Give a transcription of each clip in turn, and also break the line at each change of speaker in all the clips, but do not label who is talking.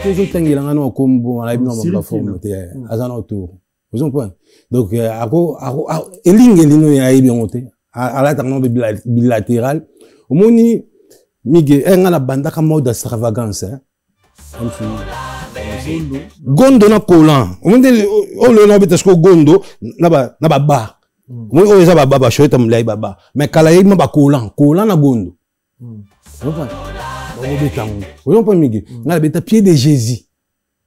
Toujours tangilanga no kombo na bino ba forme te azana autour. Vous comprenez? Donc elingo ya ibiongo te. Ala tangno bilatéral. Omoni mige nga na banda ka mode extravagance hein. Gondo na kolan. Omoni o le na betasko gondo na ba ba. Moi o eza ba shoeta mlai baba. Mais kala yima ba kolan na gondo. Vous comprenez? Vous comprenez mige? Na beta pied de Jésus.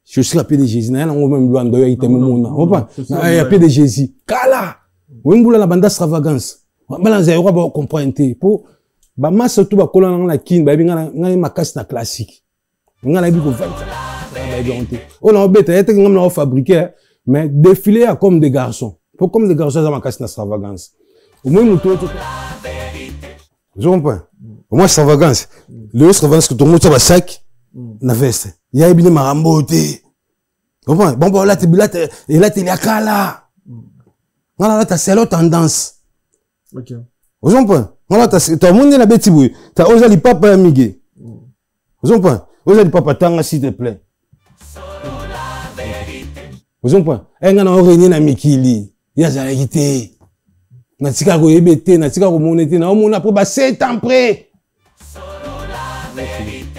Je suis à pied de Jésus. Na ngo même loin doyo ite mona. Vous comprenez? À pied de Jésus. Kala. Vous mbula na banda extravagance. Balanza yo ba comprendre pour ba masse tout ba kola na kin ba binga na makasi na classique. Nga na bi ko vente. Ba bi honte. On a beta ete ngam na fabriquer mais défiler comme des garçons. Pour comme des garçons ça makasi na extravagance. Au moins muto tout. Je comprends. Au moins extravagance. Le extravagance que tout le monde va sac na veste. Il y a bien maramboté. Comprends? Bon là et là t'es la kala. Là t'as c'est l'autre tendance.
OK.
Vous comprenez? Voilà t'as monde la bête boui. T'as osé li papa amigué. Vous comprenez? Osé li papa tanga s'il te plaît. Vous comprenez? Enga na origine na mikili. Ya za été. Na tika ko yebete, na tika ko monete, na omona pour ba 7 ans près.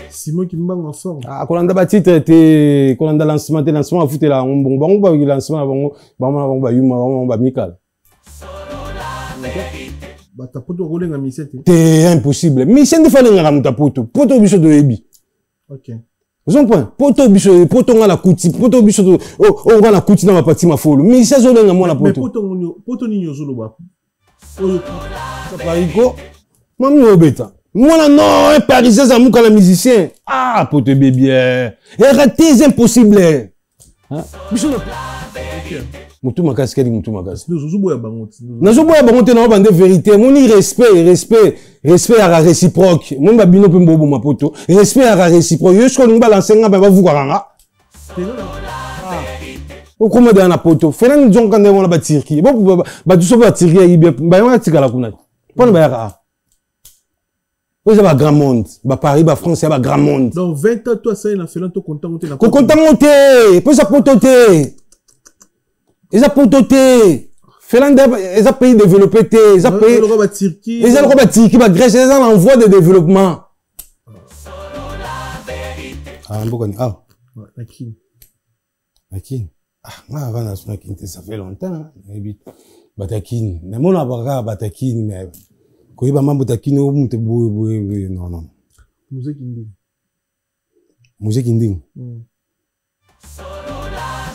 Simon qui m'bang en forme.
Ah, kolanda ba titre te, kolanda lancement a fouté là, bon ba lancement ba yuma ba mikal.
Bah ta poto rouler na mission te.
C'est impossible. Mission de fallait ngala muta poto biso de yebi.
OK.
Vous comprenez? Poto ngala kuti, poto biso de on va na kuti na ba parti ma folo. Mission zo nga mo na poto.
Mais poto ni nyozolo ba. Oyo
ça pariko. Mami obeta. Moi non, un parisien ça mouka la musicien. Ah, poto bébé. Et raté c'est impossible. Hein? Biso de OK. Mutu makasi kedi mutu makasi.
Nazoboya bangote.
Nazoboya bangote na bande vérité. Moni respect à la réciproque. Mon babino pe mbobo mapoto. Respect à la réciproque. Yo sko ngba lancenga ba vu kwaranga. O komo de na poto. Fena njon kande wona ba Turquie. Ba duso ba Turquie yi ba yona tikala kuna. Pona ba yaka. Vous avez un grand monde. Ba Paris, ba France, il y a un grand monde.
Donc 20 ans toi ça il a fait longtemps content monter na.
Content monter. Pour ça pototer. Ils ont pototé. Finlande, ils ont pays développé. Ils ont pays. Ils ont Turquie, Grèce, ils ont l'envoi de développement. Ah, un beau ah. Akin. Ah, moi avant la semaine ça fait longtemps. Batakin. Mais mon avocat Batakin, mais quand il va m'en Batakin, non.
Musique inding.
Musique inding.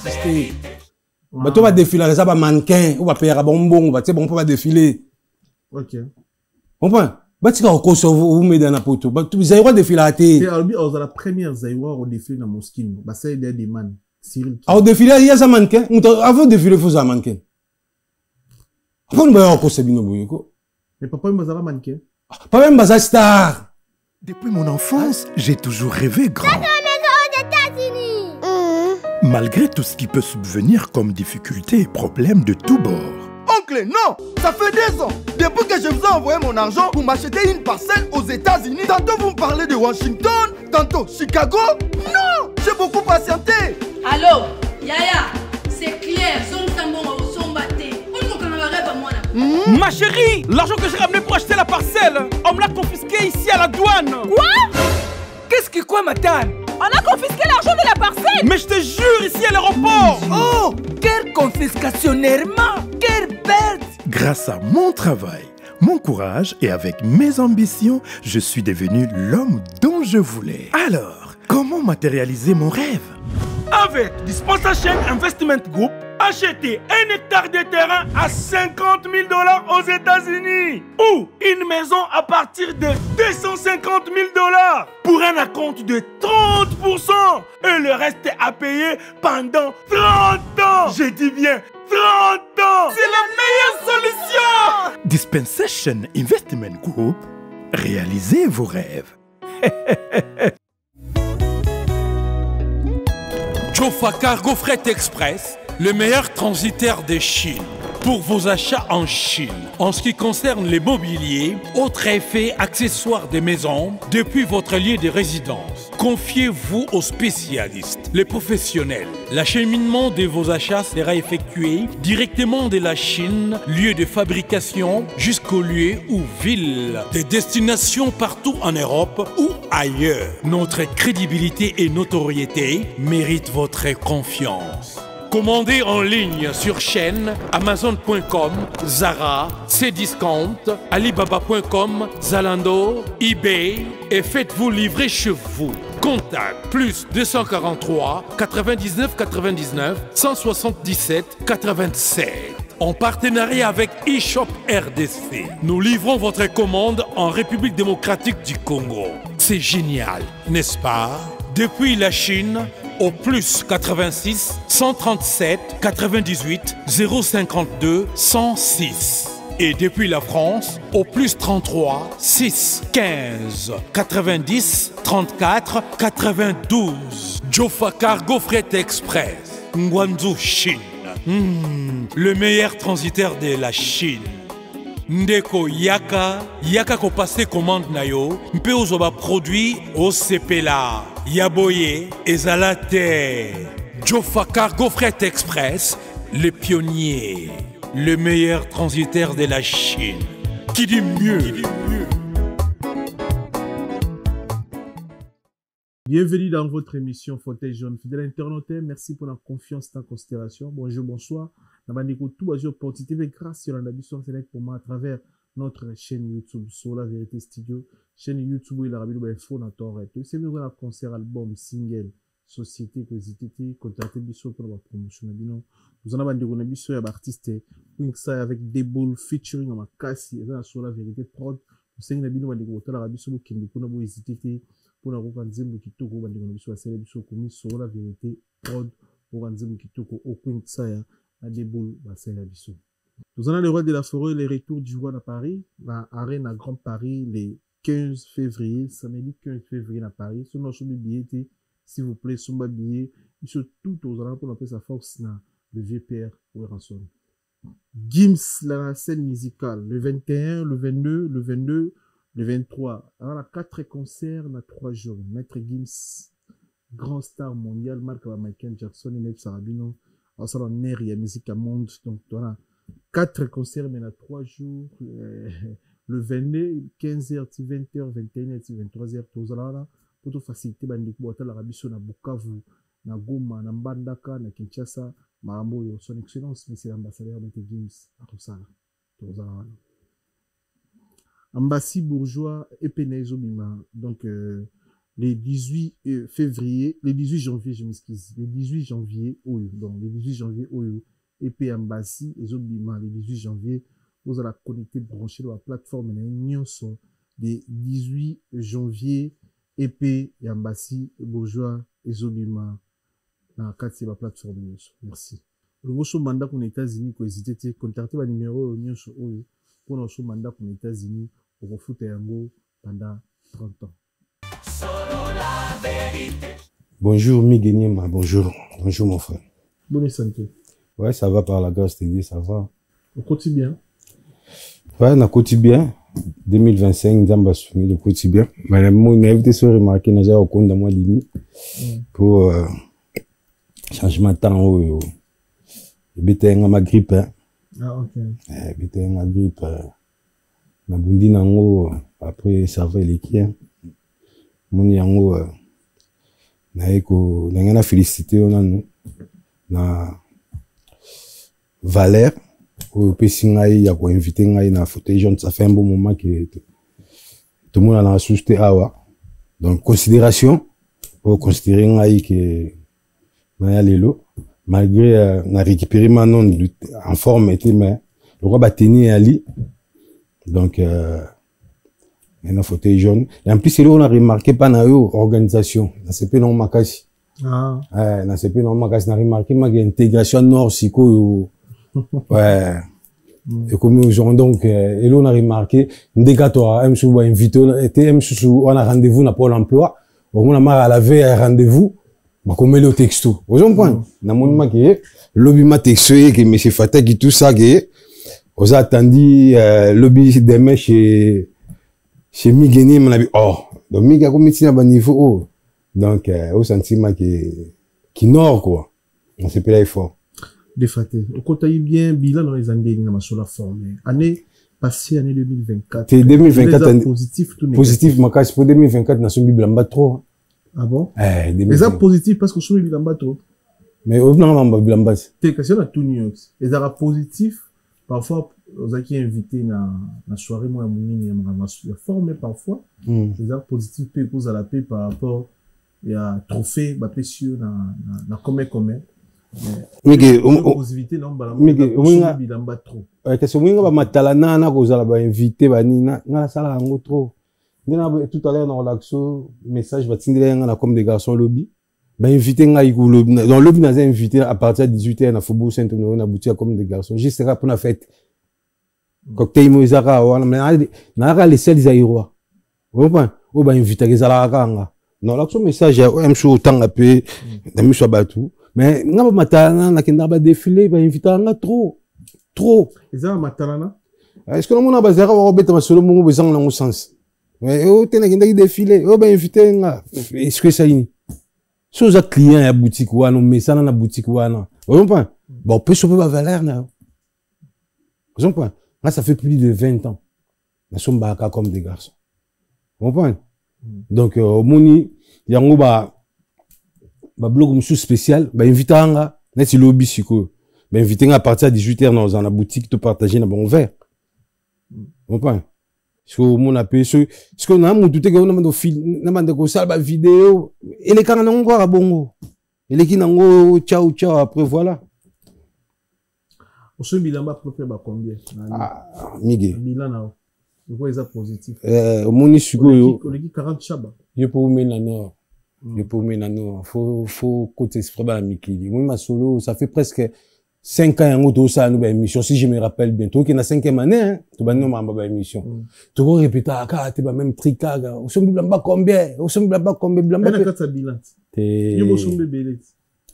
C'était. Bah, tu vas défiler, ça va mannequin, ou va payer à bonbon, va, tu sais, bon, on va défiler.
OK.
Comprends? Bah, tu vas au cours, vous mettez dans la poteau. Bah, tu vas défiler à thé.
C'est la première Zaïwa au défilé dans Mosquée. Bah, c'est des man. Cyril.
Ah, au défilé, il y a ça mannequin. Avant de défiler, il faut ça mannequin. Pourquoi on va au cours, c'est bien,
mais papa, il m'a mannequin.
Pas même, bah, star.
Depuis mon enfance, j'ai toujours rêvé grand. Malgré tout ce qui peut subvenir comme difficultés et problèmes de tous bords.
Oncle, non! Ça fait 2 ans! Depuis que je vous ai envoyé mon argent pour m'acheter une parcelle aux États-Unis, tantôt vous me parlez de Washington, tantôt Chicago. Non! J'ai beaucoup patienté!
Allô? Yaya, c'est clair,
Ma chérie, l'argent que j'ai ramené pour acheter la parcelle, on me l'a confisqué ici à la douane.
Quoi?
Qu'est-ce qui quoi, madame?
On a confisqué l'argent de la parcelle.
Mais je te jure, ici à l'aéroport.
Oh, quelle confiscationnairement, quelle bête.
Grâce à mon travail, mon courage et avec mes ambitions, je suis devenu l'homme dont je voulais. Alors, comment matérialiser mon rêve?
Avec Dispensation Investment Group, achetez 1 hectare de terrain à 50 000 $ aux États-Unis ou une maison à partir de 250 000 $ pour un acompte de 30% et le reste à payer pendant 30 ans. Je dis bien 30 ans. C'est la meilleure solution.
Dispensation Investment Group, réalisez vos rêves.
Jofa Cargo Fret Express, le meilleur transitaire de Chine. Pour vos achats en Chine, en ce qui concerne les mobiliers, autres effets, accessoires des maisons, depuis votre lieu de résidence. Confiez-vous aux spécialistes, les professionnels. L'acheminement de vos achats sera effectué directement de la Chine, lieu de fabrication, jusqu'au lieu ou ville des destinations partout en Europe ou ailleurs. Notre crédibilité et notoriété méritent votre confiance. Commandez en ligne sur chaîne Amazon.com, Zara, Cdiscount, Alibaba.com, Zalando, eBay et faites-vous livrer chez vous. Contact plus 243 99 99 177 87. En partenariat avec eShop RDC, nous livrons votre commande en République démocratique du Congo. C'est génial, n'est-ce pas? Depuis la Chine, au plus 86 137 98 052 106. Et depuis la France, au plus 33 6 15 90 34 92. Jofa Cargo Fret Express, Guangzhou, Chine. Le meilleur transitaire de la Chine. Ndeko Yaka ko passe commande na yo, mpe ozoba produit au CPLA. Yaboye Ezalate. Jofa Cargo Fret Express, les pionniers. Le meilleur transitaire de la Chine. Qui dit mieux?
Bienvenue dans votre émission Fauteuil Jaune. Fidèle internaute, merci pour la confiance en considération. Bonjour, bonsoir. Nabandiko tout bonjour opportunité grâce à la mission select pour moi à travers notre chaîne YouTube sur la vérité studio, chaîne YouTube où il a rabi le info dans ton rêve. C'est bien un concert, album, single, société, cosité, contactez biso pour la promotion. Nous en avons des biso et artistes ça avec des boules featuring en ma casse et sur la vérité prod. Nous sommes des biso de la biso qui ne peut pas hésiter pour la regarder qui tout gros bandit biso c'est biso commis sur la vérité prod pour regarder qui tout au point ça à des boules c'est la biso. Nous en avons le roi de la forêt, les retours du roi à Paris, la arène à Grand Paris, les 15 février, samedi 15 février à Paris. Sur notre billet, s'il vous plaît, sur ma billet, sur tout aux alentours pour appeler sa force, le VPR ou rançon. Gims, la scène musicale, le 21, le 22, le 22, le 23. Alors, la 4 concerts, dans 3 jours. Maître Gims, grand star mondial, Marc Michael Jackson, et Neb Sarabino. Alors, ça, on est, il y a musique à monde. Donc, voilà. 4 concerts, mais dans 3 jours. Le 22, 15h, 20h, 21h, 23h, tout ça là. Pour tout faciliter, la Rabiso, na Bukavu, na Goma, na Mbandaka, na Kinshasa, Maramoyo, son excellence, monsieur l'ambassadeur de Gims, à tout ça là. Ambassy bourgeois et Penezo Bima. Donc, les 18 février, les 18 janvier, je m'excuse, les 18 janvier, donc les 18 janvier, EP Ambassy et Zobima, les 18 janvier, vous allez connecter, brancher la plateforme, les sont les 18 janvier, EP Ambassy, bourgeois et Zobima, dans la 4 la plateforme. Merci. Le gros mandat pour les États-Unis, pour hésiter, contactez le numéro pour notre mandat pour les États-Unis, pour refouter un mot pendant 30 ans.
Bonjour Miguenima, bonjour mon frère.
Bonne santé.
Ouais, ça va par la grâce de Dieu, ça va.
Au quotidien.
Ouais, au quotidien. 2025, Nzamba soumis le quotidien. Mais moi, il m'a invité sur remarquer, n'a au compte de moi demi. Pour, changement de temps, j'étais ma grippe, hein.
Ah, ok.
J'étais ma grippe, ma bundi nango, après, ça va les qui, hein. Mon yango, n'a félicité, on a nous. Na Valère, au Pessingaï, il y a quoi invité na fauteuil jaune, ça fait un bon moment que tout le monde a suscité awa. Donc, considération, pour considérer que Naya Lelo, malgré, na récupéré ma non, en forme, était, mais, le roi Bateni et Ali. Donc, un fauteuil jaune. Et en plus, c'est là on a remarqué pas na organisation. Na CP non makasi.
Ah.
Na CP non makasi, na remarqué ma intégration nord, siko, ouais. Et comme nous avons donc, et là on a remarqué, ndekatora, M. va inviter, M. on a rendez-vous na Pôle emploi, on a marre à la veille à rendez-vous, bah, comme le texto. Vous comprenez? Na mon maquillé, lobby ma texto, que M. Fatak et tout ça, que, on a attendu, lobby demain chez Migueni, on a dit, oh, donc Miguel, comme il y a un niveau, oh, Donc, au sentiment qui nord, quoi. On s'est payé fort.
Défaté. Au côté bien, bilan dans les années, dans la formée. Année passée, année 2024.
C'est 2024.
Positif, tout
positif, ma casse pour 2024, n'a son bible en bas trop.
Ah bon?
Les
a positif parce que son bible en bas trop.
Mais au final, on va bible en bas.
T'es question à tout news. Les a positif, parfois, vous avez invité na soirée, moi, à mon nid, la forme, parfois. Les a positif, peut cause à la paix par rapport, il y a trophée, bah, précieux, na commun.
Miguel,
positivité, non, bah, la bible en bas trop.
Qu'est-ce que vous avez matalana, na cause à la invité, bah, ni na la salle en trop. Tout à l'heure, dans l'action, message, va t'indiquer comme des garçons lobby. Ben, invité, dans le lobby, n'a invité à partir de 18h, na Faubourg Saint-Honoré, na boutique comme des garçons. Juste là, pour la fête. Cocktail, moïsaka, n'a les seuls aérois. Vous comprenez? Ou ben, invité, les alaranga. Non, l'action, message, même chose, autant, peu, n'a mis sur bateau. Mais, n'a pas matalana, n'a qu'un défilé, ben, invité, n'a trop.
Ils ont matalana?
Est-ce que l'on a basé à Robert, ma solo, mon besoin, dans le sens? Mais, oh, t'es n'a défilé, oh, ben, invité, n'a, est-ce que ça y est? Si vous êtes client à la boutique ou à nos messages dans la boutique ou à non. Vous comprenez? Bon, on peut sauver ma valeur, là. Vous comprenez? Là, ça fait plus de 20 ans. Nous sommes baka comme des garçons. Vous comprenez? Donc, au moni, il y a un blog monsieur spécial, invité à un, là, c'est lobby, c'est quoi? Invité à partir de 18h dans la boutique, te partager dans bon verre. Vous comprenez? Ce que mon appelle ce qu'on a tout est qu'on a de film n'a pas de ça la vidéo et les canaux n'ont pas bongo et les qui n'ont ciao après voilà
on se bilamba propre ba combien
Miguel
bilana quoi est positif
mon isugo yo
40 chaba
yo pour menano faut côté exprès ba Mikili moi ma solo ça fait presque 5 ans en auto ça nous émission si je me rappelle bien toi qui na 5e année hein tu vas nous ma émission tu vas répéter à tu vas même tricaga on se blamba combien blamba
na kata bilan yo mo sombe belé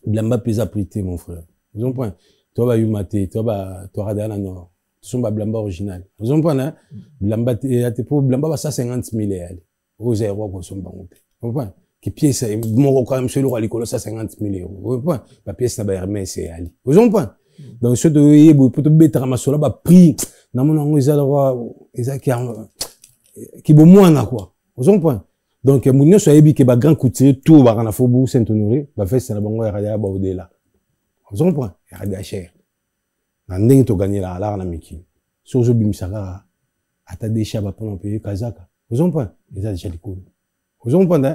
blamba pesa prité mon frère vous comprenez toi va yumaté toi radana non tu somba blamba original vous comprenez hein blamba te pour blamba ça 50 000 aller au zéro ko somba ngote vous comprenez qui pièce mon quand même celui à l'école ça 50 000 €. Vous comprenez? La pièce na Hermès c'est Ali. Vous comprenez? Donc ce de pour te mettre à ma sola ba prix na mon ngo eza qui bon moins quoi. Vous comprenez? Donc mon so yebi que ba grand coûtier tout ba na Faubourg Saint-Honoré ba fait ça na bango ya ba odela. Vous comprenez? Ya cher. Na ndenge to gagner la na miki. So zo bimisaka ata desha ba pour payer kazaka. Vous comprenez? Eza déjà l'école. Vous comprenez?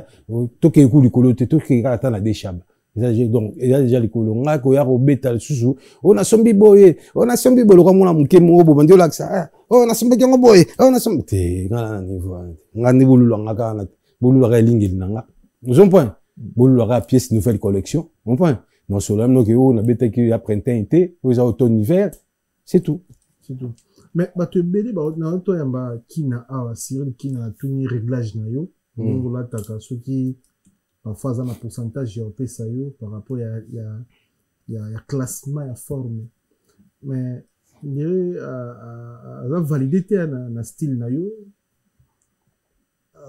Tout qui est cool, tout qui est atteint la déchab. Donc, il y a déjà les colons. On a quoi bêta sous. On a son biboye. On a son bibolo comme on a mouké mon robot. On a ça. On a son bécan boy. On a son. T'es grand niveau. On a niveau l'anga. Bolu la ligne l'anga. Vous comprenez? Bolu la pièce nouvelle collection. Vous comprenez? Non seulement nous que on a bêta qui a printemps été. Vous avez automne hiver. C'est tout.
C'est tout. Mais bah tu bébé bah on a toi yamba qui na a Cyril qui na tout ni réglage na yo. Nous là t'as ceux qui parfois ça un pourcentage de ça par rapport il y a classement à forme mais il dirait la validité na style na yo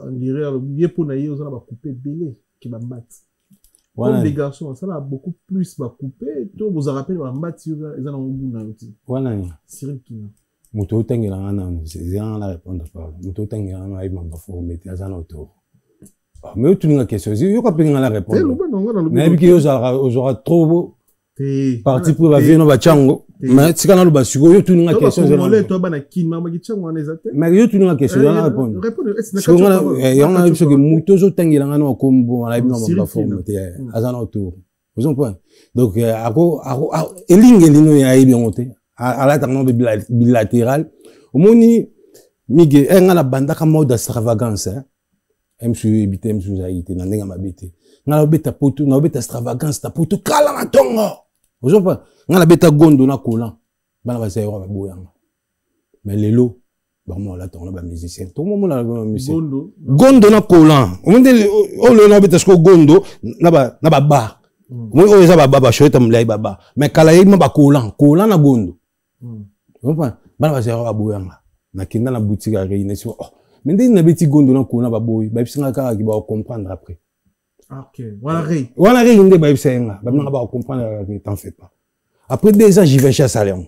on dirait bien pour na yo ça va couper belé qui va battre comme les garçons ça va beaucoup plus va couper tout vous en rappelez va battre ils en ont goût na yo
voilà
Cyril qui
moto tengela ngana c'est la répondre pas moto tengela ngana iba former azana auto mais tu n'as question yo ka pinga la répondre mais bi yo aura trop parti pour la vie no ba chango mais tika na lo ba siko yo tu n'as question
zela to bana kin mama gi chango na ezate
mais yo tu n'as question la répondre yo na biso que moto zo tengela ngana ko mbo la iba ba former azana auto vous comprenez donc ako elingeli ya ibi ngote à la tarnon bilatéral au moni Miguel nga la banda ka mode extravagance hein MC ebité MC zaïté na ndenga mabete nga la beta poto na beta extravagance ta poto kala na tongo vous comprenez nga la beta gondo na kolan bana ba sayro ba boyanga mais lelo ba mo la tongo ba musicien tout moment la musicien gondo na kolan o monde o le na beta sko gondo na ba ba moi o eza ba shoeta mlai baba mais kala yima ba kolan na gondo vous comprenez bana ba sayro ba boyanga na kinda na boutique à réunir oh mais dès na beti gondo na kolan ba boy ba bisinga kaka ki ba comprendre après
Ok. Voilà, Ray.
Voilà, Ray, il n'y a pas de comprendre, t'en fais pas. Après 2 ans, j'y vais chez Salon.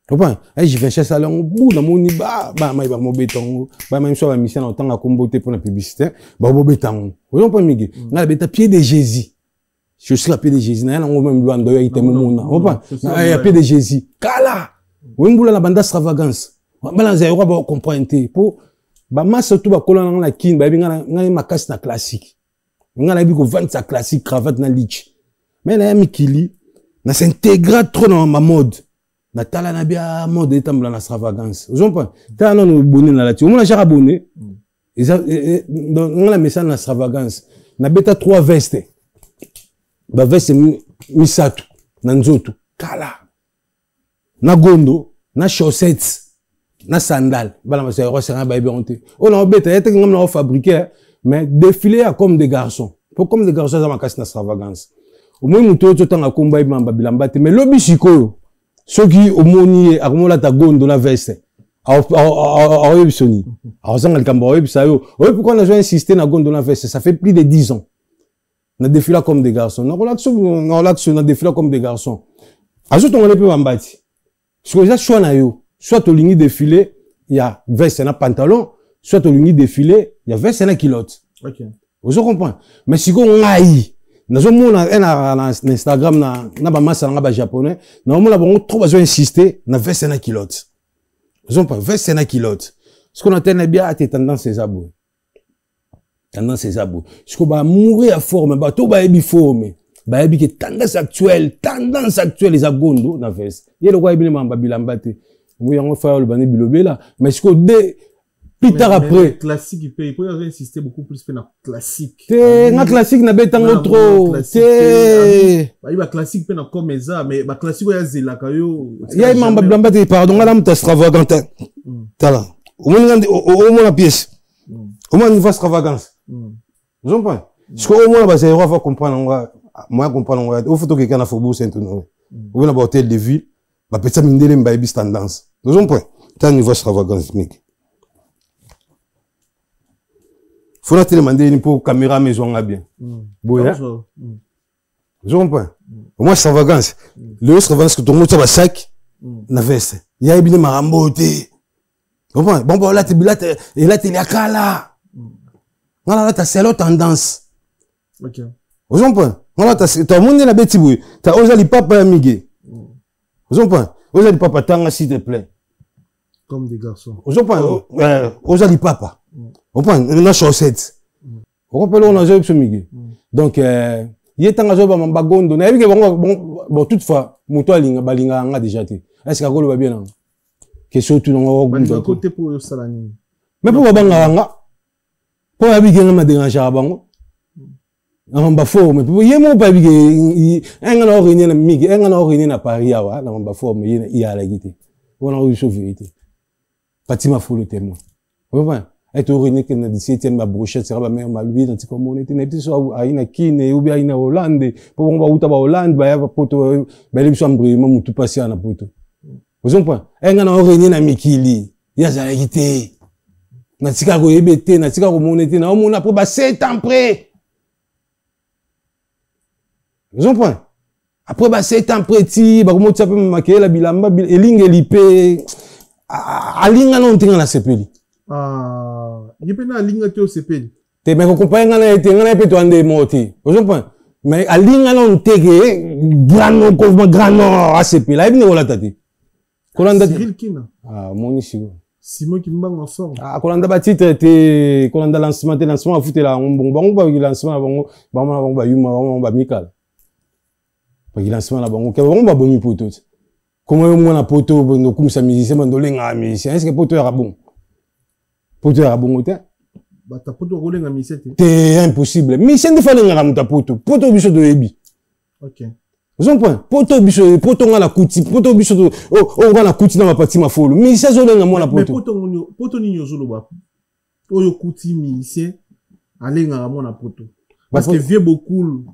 Comprends? J'y vais chez Salon, au bout d'un moment, bah, mon béton, bah, même sur la mission, en tant que comboté pour la publicité, bah, mon béton. Vous comprenez, on a le pied de Jésus. Je suis à pied de Jésus, n'a rien, même loin de y a pied de Jésus. Kala! Vous voulez la bande extravagance. Bah, là, vous va comprendre, pour, bah, moi, surtout, bah, colon, la kin, bah, ma casse na classique. On a vu qu'on vend sa classique, cravate na lich. Mais là, Mikili, na s'intègre trop dans ma mode. Na tala na bien mode et tambola na extravagance. Vous comprenez? T'as non abonné na là-dessus. On a déjà abonné. Et ça, on a mis ça na extravagance. Na beta 3 vestes. Ba veste misatu. Na nzoto. Kala. Na gondo. Na chaussettes. Na sandales. Bala ma sœur, c'est un baby honté. On a beta, y'a t'es comme fabriqué, mais défiler comme des garçons. Pour comme des garçons, ça m'a cassé na extravagance. Au moins, nous tous, autant à combat, mais l'objet chico, ceux qui, au moni, à comment la ta gondo la veste, alors, ça, on a le cambo, ça, pourquoi on a insisté na gondo la veste? Ça fait plus de 10 ans. On a défilé comme des garçons. On a défilé comme des garçons. Ajoute, on a peu en bâti. Ce que j'ai choix na yo, soit au ligne défilé, il y a veste et un pantalon, soit au ligne défilé, il y a veste et un culotte.
Ok.
Vous comprenez? Mais si on a dans un monde, na Instagram, na ba massa, na ba japonais, na on a bon trop besoin d'insister, na veste et na culotte. Vous comprenez? Veste et na culotte. Ce qu'on entend bien, c'est tendance ses abos. Tendance ses abos. Ce qu'on va mourir à forme, bah, tout va être forme. Bah, il y a tendance actuelle, les agondo, na veste. Il y a le roi, il y a babilambate. Oui, on va faire le bané bilobé là. Mais ce qu'on dit, plus tard après.
Classique, il peut insister beaucoup plus sur la classique.
Na classique, na bétango trop.
Il y a classique, peut comme ça, mais ma classique, il y a zéla,
il y a un babilambate, pardon, on a un extravagant. Tala. Au moins la pièce. Au moins une extravagance. Vous comprenez? Ce qu'au moins, bah, c'est, on va comprendre, moi, comprendre, au photo quelqu'un a Faubourg Saint-Honoré. Ou bien, hôtel de ville, bah, peut-être, mindele, mbaïbi, tendance. Vous comprenez? T'as une niveau extravagance, mec. Faut la demander pour caméra maison, bien. Boya. Vous comprenez? Au moins, extravagance. Le extravagance que tout le monde va sac, na veste. Il y a bien maramboté. Vous comprenez? Bon, là, et là, t'es la kala. Là, t'as l'autre tendance.
Ok.
Vous comprenez? Là, t'as monde la bête, t'as osé les papas amigués. Vous comprenez? Osé les papas, t'as s'il te plaît.
Comme des garçons.
Vous comprenez? Osé les papas. Vous comprenez? On a chaussettes. Vous comprenez? On a joué sur migué. Donc, il y a tant à jouer dans mon bagondo. Bon, toutefois, mon toit, balinga, on a déjà été. Est-ce qu'on va bien? Question tout le monde.
Côté pour Salani.
Mais pour Banganga, pour habiter dans ma dérange à Bango, on va former. Pour y aller, pas habiter. Un an réuni na Migi, un an réuni à Paris, awa, on va former. Il y a la guité. On a eu sur vérité. Fatima foule témoin. Vous voyez? Et tu réuni que na 17e ma brochette sera ma mère ma lui dans comme on était n'était soit à ina Kine ou bien ina Hollande. Pour on va où t'as Hollande, bah y a poto, bah les sommes brillamment ou tout passer en poto. Vous comprenez? Un an réuni na Mikili. Il y a la guité. Na tika ko ebete na tika ko monete na omona po ba 7 ans près. Vous comprenez? Après ba 7 ans près ti ba ko peut maquiller la bilamba elinge lipe alinga non tinga na sepeli.
Il peut na alinga to sepeli.
Te me ko compagnie na ete ngana pe to ande moti. Vous comprenez? Mais alinga non tege grano a sepeli. La ibne wala tati. Kolanda
Cyril Kina.
Moni sigo.
Simon qui me bang ensemble.
Kolanda ba titre te kolanda lancement a foutu là bon ba lancement ba yuma ba mikal. Ba lancement là bon ba bomi poto. Comment moi na poto no comme ça musicien mandolenga musicien est-ce que poto era bon? Poto era bon ota?
Ba ta poto rolenga musicien.
C'est impossible. Musicien de fallait ngara muta poto. Poto biso de ebi.
OK.
Vous comprenez? Poto biso, poto nga la kuti, poto biso de, on nga la kuti na mapati ma folo. Musicien zo lenga mona poto.
Mais poto ni nyozolo ba. Oyo kuti musicien, alenga mona poto. Parce que vieux beaucoup.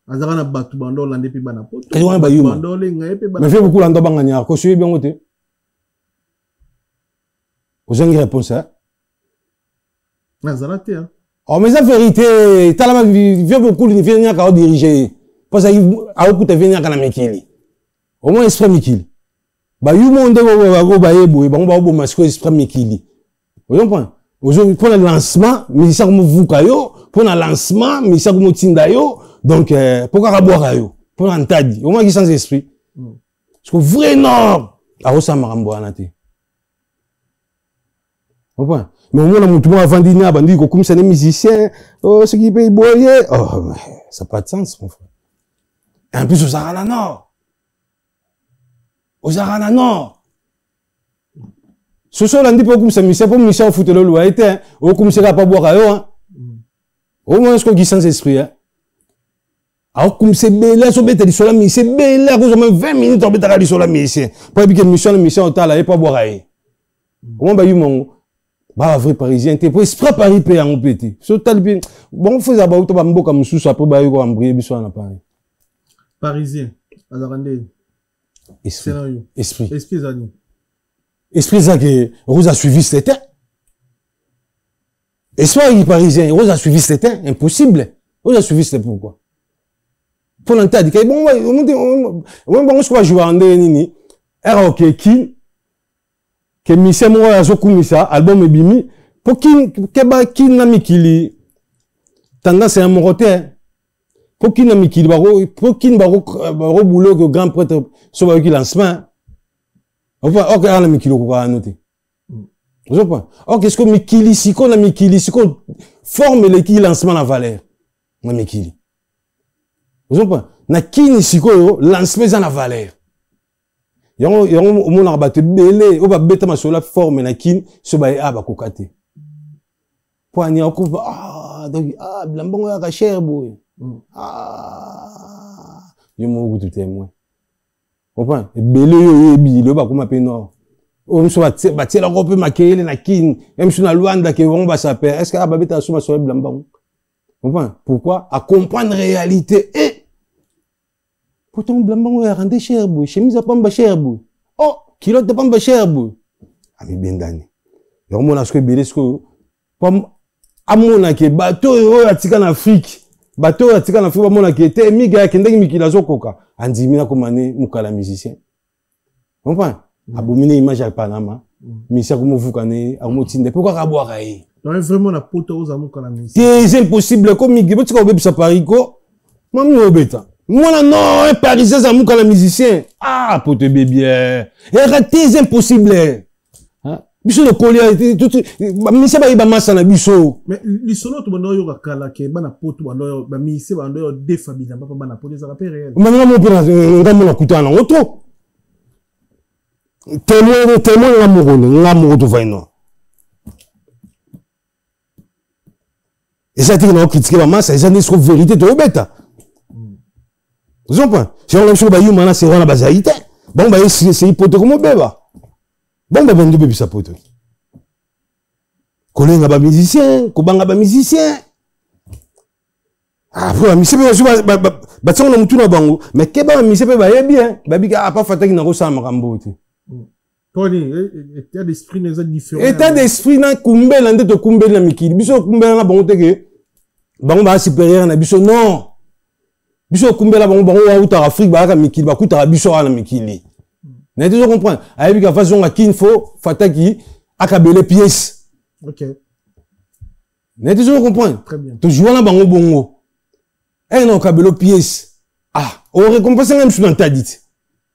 Azara na batu bando lande pe bana poto.
Kaya wana ba yuma.
Bando lenga pe bana.
Mais vieux beaucoup lando banga nya, ko suye bien ngote. Vous avez une réponse hein?
Azara te hein.
Oh, mais la vérité, t'as la vie beaucoup de venir à diriger. Parce que a beaucoup de venir à la Mikili. Au moins, esprit Mikili. Bah, you monde va ébouer, on va masquer esprit Mikili. Vous comprenez? Aujourd'hui, pour le lancement, mais ça comme vous kayo, pour le lancement, mais ça comme tindayo, donc, pourquoi boire yo? Pour l'entadi. Au moins, qui sans esprit. Parce que vrai nord, à Osama Rambo anate. Vous comprenez? Mais au moins, on a avant dîner, on dit que comme c'est des musiciens, oh, ce qui paye boyer, oh, mais ça n'a pas de sens, mon frère. Et en plus, aux Arana Nord. Aux Arana Nord. Ce soir, on dit pas comme c'est musicien, pour musicien, on fout le loi, ou comme c'est pas boire à eux, hein. Au moins, est-ce qu'on dit sans esprit, hein. Alors, comme c'est belle, on peut dire sur la mission, c'est belle, on a 20 minutes, on peut dire sur la mission. Pas que mission, on t'a là, pas boire à eux. Comment va y mon, bah, vrai parisien, t'es pour esprit Paris payer en pété. Sur tel bien, bon, on fait about, on va comme sous, après, bah, on briller, bisous, on a pas.
Parisien, alors,
esprit. Esprit.
Esprit, Zani.
Esprit, ça que Rose a suivi cet été. Esprit, parisien, Rose a suivi cet été. Impossible. Rose a suivi cet été, pourquoi? Pour l'entendre, bon, je crois jouer en déni. Era ok, qui, que mise moi à Zokumisa, album ebimi, pour qui n'a mis qu'il tendance à amoroter, pour qui n'a mis qu'il pour qui n'a pas boulot que grand prêtre soit avec lancement. Enfin, ok, on a mis qu'il au quoi noter. Vous comprenez? Ok, est-ce que Mikili, si qu'on a Mikili, si qu'on forme les qui lancement la valeur, on a Mikili. Vous comprenez? Na kini si qu'on lancement dans la valeur. Yon mon arbaté belé, on va bêter ma sur la forme na kini, ce bail a ba kokate. Pour ani on coupe donc blambon ya cher boy. Yo mo tout témoin. Comprends? Belé yo bi le ba comme pe nord. On soit ba tiela rope makele na kini, même sur la Luanda que on va s'appeler. Est-ce que ba bêta sur ma sur blambon? Comprends? Pourquoi? À comprendre réalité et pourtant, blambon est rendu cher, boy. Chemise à pamba cher, boy. Oh, kilo de pamba cher, boy. Ah, mais bien d'année. Y'a mon asko belesco. Comme, à mon aké, bateau, atika en Afrique. Bateau, atika en Afrique, à mon aké, te, miga, kendek, mikilazo, koka. Andimina, comme année, moukala musicien. Comprends? Abomine image à Panama. Mais ça, comme vous connaissez, à Motinde. Pourquoi raboire aïe?
Donc, vraiment, la pote aux amours qu'on a musicien.
C'est impossible, comme Migi, tu sais, on Saparico. Mami, obéta. Moi, non, un parisien, ça m'a quand musicien. Ah, pour te bébé. C'est impossible. Hein? Biso le collier, tout, mais c'est pas, il va masser na biso.
Mais, l'isolo, tu m'en as kala, ke, bana potu, bana, mais c'est, bana, deux familles, papa, bana, potu, ça va pas réel.
Maintenant, mon père, on va m'en écouter en autre. Témoin, l'amour, tu vas non. Et ça, tu as critiqué la masse, ça, c'est une vérité, tu es bête. Vous comprenez? Si on a sur le bayou, c'est vraiment la basaïté. Bon, bah, c'est hypothèque comme bébé. Bon, bah, ben, bébé, ça pote. Collé n'a pas musicien, Koban n'a pas musicien. Ah, pour la musique, bah, ça, on a moutou na bango. Mais, qu'est-ce que la musique, bah, bien. Bah, il a pas fait qu'il n'a pas ça, Marambo.
Tony, état d'esprit n'est pas différent.
État d'esprit, n'a kumbe, l'ande de kumbe, la mikili. Biso, kumbe, n'a pas honte, bango, bah, supérieur, n'a biso, non. Biso kumbela bango wa uta Afrique ba ka mikili ba kuta biso ala mikili. Na toujours comprendre. Ayebi ka façon à kinfo fataki akabele pièce.
OK.
Na toujours comprendre.
Très bien.
Tu joues là bango bongo. Eh non kabelo pièce. Ah, on récompense même sur l'interdit.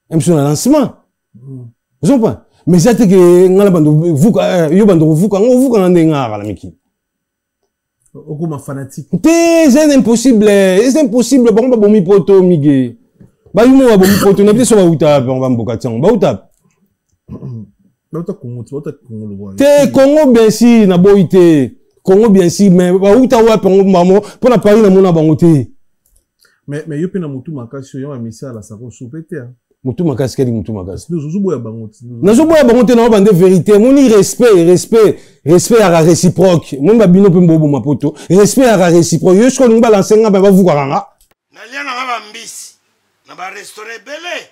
Même sur le lancement. Vous comprenez? Mais ça te que ngala bando vous yo bando vous quand ngara la mikili.
Okuma fanatique.
C'est impossible. C'est impossible. Bon, bah, bon, mi poto, migué. Bah, il m'a bon, mi poto. N'a pas sur Baouta, on va m'bocatian. Baouta.
Baouta Congo, Baouta Congo.
T'es Congo, bien si, n'a boité. Congo, bien si, mais Baouta, ouais, pour maman, pour la Paris, n'a mon abangoté.
Mais, yo, pena moutou makasio, yon a mis ça à la saro soupété, hein.
Moutou makas, quel est moutou makas?
Nous, Zoubouya Bangote.
Nous, Zoubouya Bangote, n'a pas de vérité. Mon respect à la réciproque. Mon babino peut m'bobo ma poto. Respect à la réciproque. Yo, je connais pas l'enseignant, bah, vous, karanga.
Nalia na mbisi. Na ba restaurant belé.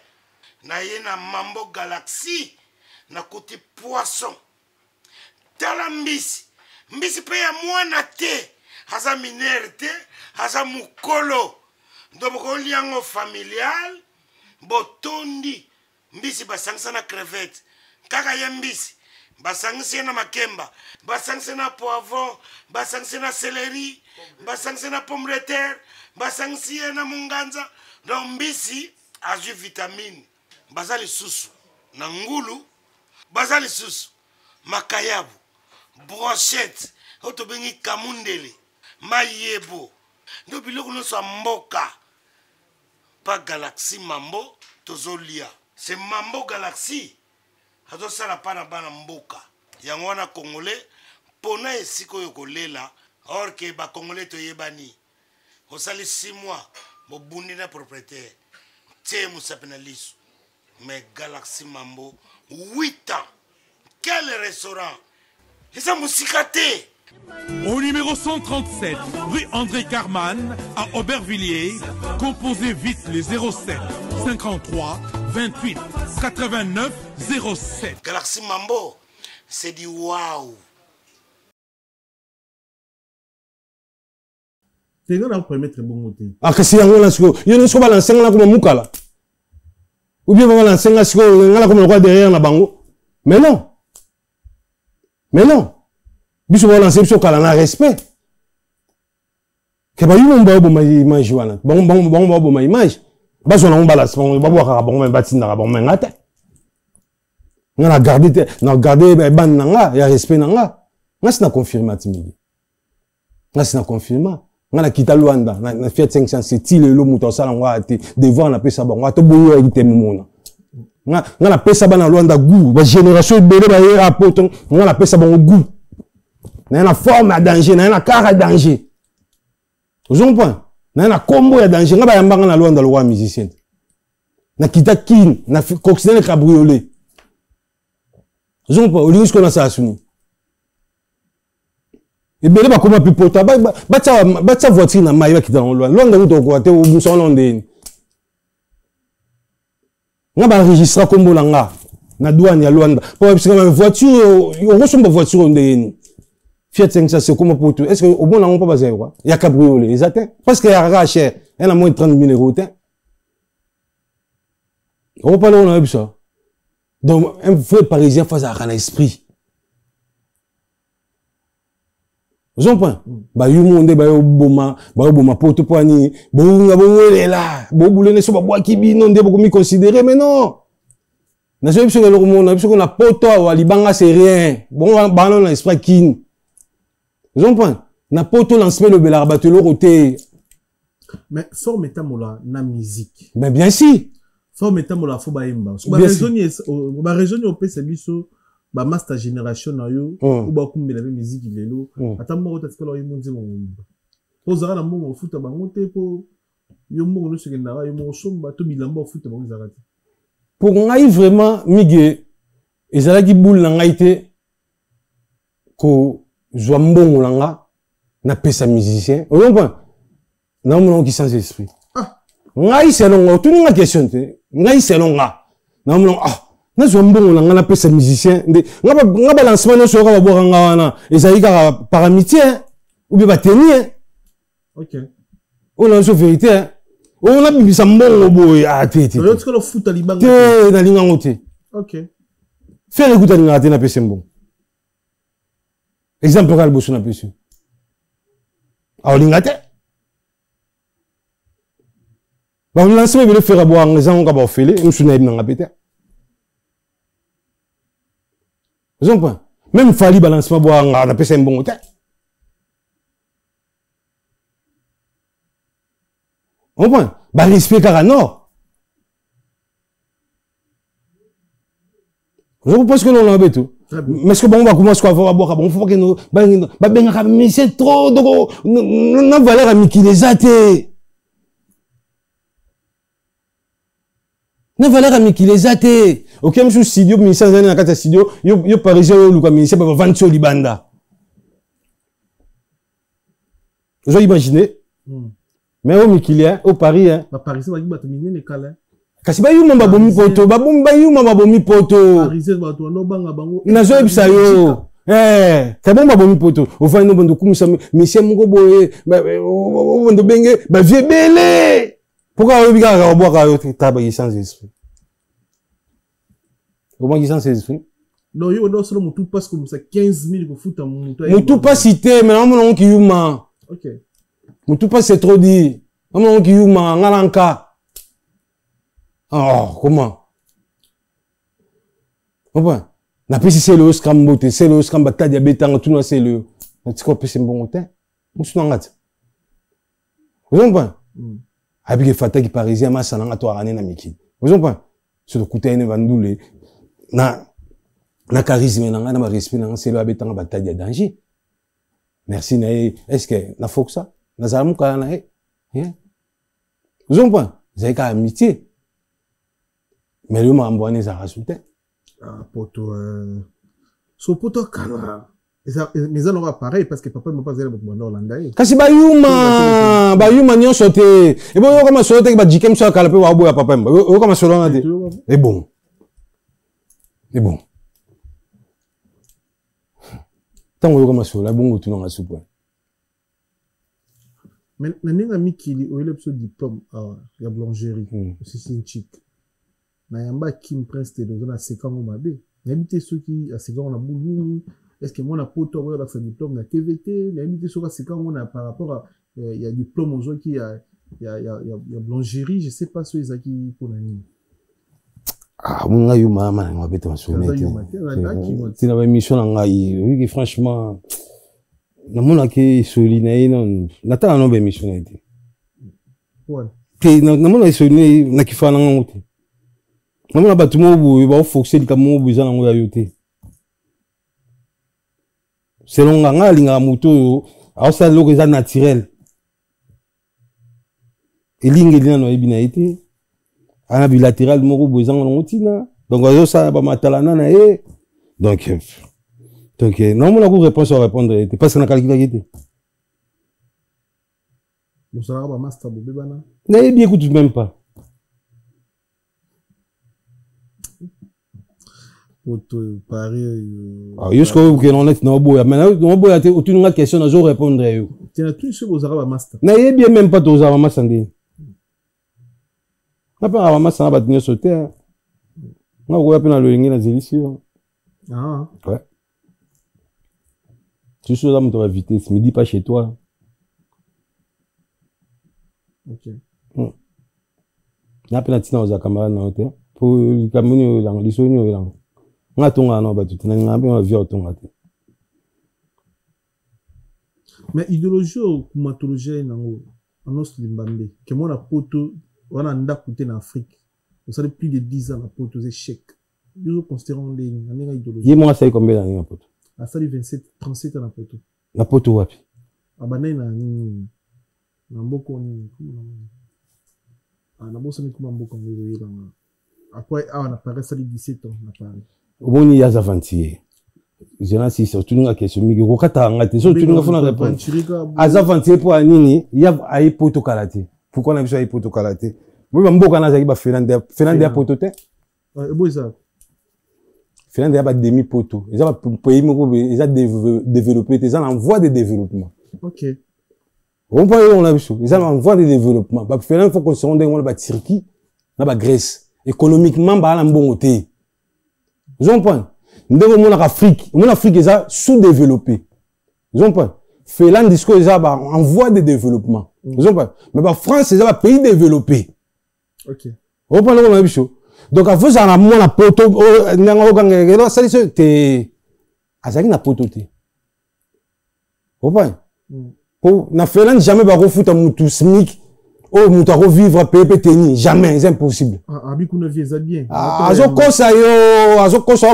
Na ye na Mambo Galaxy. Na côté poisson. Tala mbisi. Mbisi pe ya mwana te.
aza minere te aza mukolo ndoboko liango familial botondi mbisi basangisa na crevette kaka ye mbisi basangisi na makemba basangisi na poivron basangisi na céleri basangisi na pomme de terre basangisi na munganza donc mbisi azwi vitamine baza lisusu na ngulu baza lisusu makayabu brochette oto bengi kamundele mayebo ndo biloko nyonso ya mboka pa Galaxy Mambo tozolia c'est Mambo Galaxy azosala pa na bana mboka yango wana congolais mpona esika oyo kolela or ke bacongolais toyebani osali 6 mois bobundi na propriétaire tie mosapi na liso mais Galaxy Mambo 8 ans quel restaurant eza mosika te.
Au numéro 137, rue André Carman, à Aubervilliers, composez vite les 07 53 28 89 07.
Galaxy Mambo, c'est du waouh.
C'est là pour mettre bon côté.
Ah, que c'est un gros lancement. Il y a une chose à lancer là comme Moukala. Ou bien on va lancer là comme le roi derrière la bango. Mais non. Mais non. Biso va lancer biso kala na respect. Que ba yumba bo ma image wana. Bon ma image. Ba zo na mbala son ba bo ka bon ma batinda bon ma ngata. Ngana garder na garder ban nanga ya respect nanga. Ngasi na confirmer timidi. Ngasi na confirmer. Ngana kita Luanda na Fiat 500 c'est le muto sala ngwa ati devant na pesa ba ngwa to boyo ite mumona. Ngana pesa ba na Luanda goût ba génération bele ba yera poto ngana pesa ba goût. Na na forme à danger, na na car à danger. Vous comprenez? Na na combo à danger, nga ba yambanga na Luanda le roi musicien. Na kita kin, na coccinelle cabriolet. Vous comprenez? Au lieu qu'on a ça assuni. Et bien ba comment pipota ba ta voiture na maïba qui dans Luanda où to ko te au son londé. Nga ba enregistrer combo langa na douane ya Luanda. Pour parce que voiture, on reçoit ma voiture ndeni. Fiat 500 c'est comment pour tout. Est-ce que au bon on pas baser quoi? Il y a cabriolet, exact. Parce qu'il y a cher, elle a moins de 30 000 €. On pas là on a eu ça. Donc un vrai parisien face à un esprit. Vous comprenez? Ba yu monde ba boma poto poani, bonga bonwele là, bo boulene so ba bois kibi non de beaucoup mi considérer mais non. Na so biso le monde, biso qu'on a poto wa libanga c'est rien. Bon ba non esprit kin. Vous comprenez? Na poto lancement le belarbato le côté.
Mais fort metamola na musique.
Mais bien si.
Fort metamola faut ba imba. Ba raisonner au PC biso ba master génération na yo ou ba kumbe la musique lelo. Ata mo ta tsela yo monzi mo. Po zara na mo futa ba ngote po yo mo no sekenda yo mo somba to bilamba futa ba ngazarati.
Pour ngai vraiment mige ezalaki boule na ngai te ko zwa mbongo langa na pesa musicien. Vous comprenez? Na mo qui sans esprit. Ngai c'est longa, tu n'as question te. Ngai c'est longa. Na mo na zwa mbongo langa na pesa musicien. Nga lancement no so ka bo nga wana. Ezali ka par amitié ou bien ba tenir.
OK.
On a la vérité. On a bibisa mbongo boy ati.
Tu veux que le foot libanga.
Te na linga ngote.
OK.
Faire écouter linga ati na pesa mbongo. Exemple ral bosso na pesa. A linga te. Ba on lancement veut faire boire en raison ka ba ofele, msuna ibna peta. Vous comprenez? Même Fali balancement boire na pesa mbongo te. On comprend? Bah, respect car non. Je pense que nous l'avons tout. Mais est-ce que bon, on va commencer à boire, bon, faut que nous, mais c'est trop, donc, non, valeur à Miki les athées. Non, valeur à Miki les athées. Ok, monsieur studio, mais sans aller dans le studio, yo parisien, yo, Lucas, mais c'est pas 20 sur Libanda. Vous imaginez? Mais au Mikilia, au Paris, hein.
Bah, Paris, c'est pas terminé les câlins.
Kasi ba yu mamba bomi poto, ba bomi poto.
Paris, c'est pas toi, no banga bango.
Inazo ebisa yo. C'est bon, bon, poto. Au fond, nous, on comme ça, monsieur Mougoboé, on bengue, vieux belé. Pourquoi on regarde boire à tabac sans esprit? Comment ils sont ces esprits?
Non, il y a seulement tout passe comme ça, 15 000 pour foutre à mon
tout pas cité, mais on a qui yuma.
Ok.
Mon tout pas c'est trop dit. On a qui yuma, ngalanka. Oh, comment? Pourquoi? Na pesi c'est le scram boté, c'est le scram bata diabète en tout na c'est le. Tu comprends c'est bon temps. Musu na ngati. Vous comprenez? Habige fata qui parisien ma sananga to arane na miki. Vous comprenez? Sur le côté ne vandoule na charisme na ma respect na c'est le habita na bata dia danger. Merci na est-ce que na faut que ça? Na zalamu ka na Vous comprenez? Vous avez amitié. Mais le mamboane ça rajouté.
Ah, poto, so poto kala. Mais ça n'aura pareil parce que papa m'a pas dit le monde hollandais.
Kasi bayuma nyon sote. Et bon, yo comme sote que ba dikem so kala pe wa boya papa mba. Yo comme so na de. Et bon. Et bon. Tant yo comme so la bongo tu na soupe.
Mais n'inga mikili o ele diplôme ya boulangerie. C'est une chic. Na yamba Kim Prince te dozana sekango mabe. Na habité ceux qui a sekango na boulou. Est-ce que moi na poto ouais dans ce diplôme na TVT, na habité ceux qui sekango na par rapport à il y a diplôme aux gens qui il y a boulangerie, je sais pas ceux qui pour nani.
Ah, mon gars yuma man na beta sonete. C'est la mission na ngai. Oui, franchement na mona ke solinae non. Na ta na mission na été.
Ouais.
Te na mona solinae na kifana ngote. Non, on a tout le monde, il va focuser le camion, il va nous ajouter. Selon l'anga, l'inga moto, alors ça l'origine naturelle. Et l'inga il y a une binaïté, un bilatéral, mon besoin en outina. Donc alors ça, bah matalana na donc non, on a une réponse à répondre, parce qu'on a calculé.
Nous savons pas master bobé bana.
N'ayez bien écoute même pas. Jusqu'au que l'on est dans le bois. Maintenant, dans le bois, tu as une question, je vais répondre à vous.
Tu as tout ce que vous avez master.
N'ayez bien même pas tous les master. Après, la master, on va tenir sauter. On va appeler le ligne dans les ici.
Ah.
Ouais. Tu sais, là, tu vas vitesse. Midi pas chez toi.
Ok.
On appelle la tina aux camarades dans l'hôtel. Pour le camion, dans l'issonio, dans on a tout un bah tu n'as vie autant.
Mais idéologie ou kumatologie en os limbambe que moi la poto on a nda côté en Afrique vous savez plus de 10 ans la poto c'est chèque nous considérons les idéologie
dis moi ça combien d'années la poto
à ça 27 37 ans
la poto wapi
abana na mboko ni na bosa ni kuma mboko ngiro yeba après on a parlé ça 17 ans on a parlé
Oboni ya avantier. Je n'ai si surtout une question mais rokata ngate surtout une fois répondre. Avantier pour anini ya ai poto kalaté. Pourquoi on a besoin ai poto kalaté? Moi mboka na zaki ba Finlande poto te.
Boza.
Finlande ya ba demi poto. Ils ont pays moko ils ont développé ils sont en voie de développement.
OK.
On peut on a vu ils sont en voie de développement. Ba Finlande faut qu'on se rende ba Turquie na ba Grèce. Économiquement ba la mbongoté. Vous comprenez? Nous avons en Afrique est sous-développée. Vous comprenez? Finlande disco est en voie de développement. Vous comprenez? Mais la France est un pays développé.
OK.
Vous comprenez comment c'est? Donc à vous en mon poto ça c'est azaki na poto te. Vous comprenez? Pour na Finlande jamais ba refuta mutu smic. Oh, nous t'avons vivre PPTNI, jamais, c'est impossible.
Ah, bikuna vieza bien.
Azokosa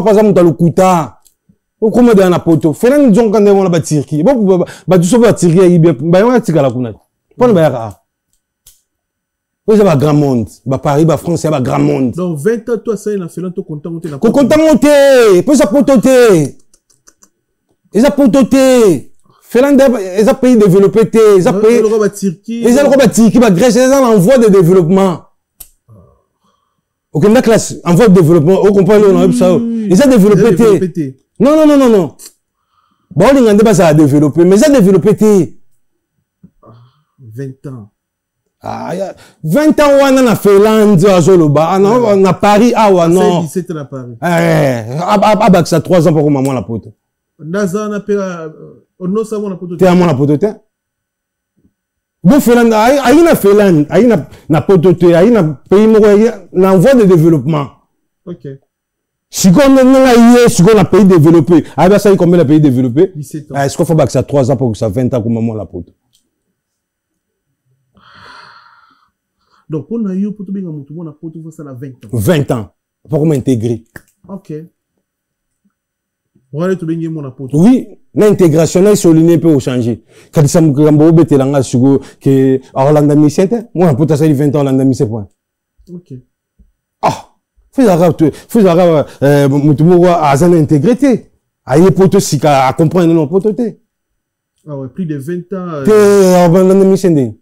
par exemple dans le kuta. Ou comment dans la poto. Fena nous ont quand on la Turquie. Bon, bah tu sais pas Turquie bien, bah on a tika la kuna. Pas ba ya. Oui, c'est pas grand monde. Bah Paris, bah France, c'est pas grand monde.
Donc 20 ans toi ça il a fait longtemps content monter la.
Content monter, pour ça pototer. Et ça pototer. Finlande, ils ont pays développé, ils ont pays. Ils ont Turquie, Grèce, ils ont en voie de développement. Ok, la classe, en voie de développement, au compagnon, ils ont développé. Non. Bon, on a ça à développer, mais ça développer t'es.
20 ans.
Ah, 20 ans, on a fait l'Inde, on a Paris, ah, ouais, non.
17 ans à Paris.
Ah, ça 3 ans pour maman la pote.
Naza, on a fait, on a savon la pote.
T'es à mon la pote, bon, Finlande, aïe, na Finlande, aïe, na pote, aïe, na pays, na voie de développement.
Ok.
Si on a un pays développé, ah, ça y est, combien de pays développés?
17 ans.
Est-ce qu'il faut que ça 3 ans pour que ça 20 ans pour maman la pote?
Donc, pour nous, pour tout bien, on a pour tout ça 20 ans.
20 ans. Pour m'intégrer.
Ok. On va aller tout bien, mon apôtre.
Oui, l'intégration, là, souligné peut changer. Quand ça me cambo, bête, là, sur que, Orlando Missette, moi, pour ça, 20 ans, Orlando Missette, point.
Ok.
Ah! Faut avoir, moutoumou, à zan intégrité. Aïe, poto, si, à comprendre, non, poto, té.
Ah ouais, plus de 20 ans.
Té, Orlando Missette.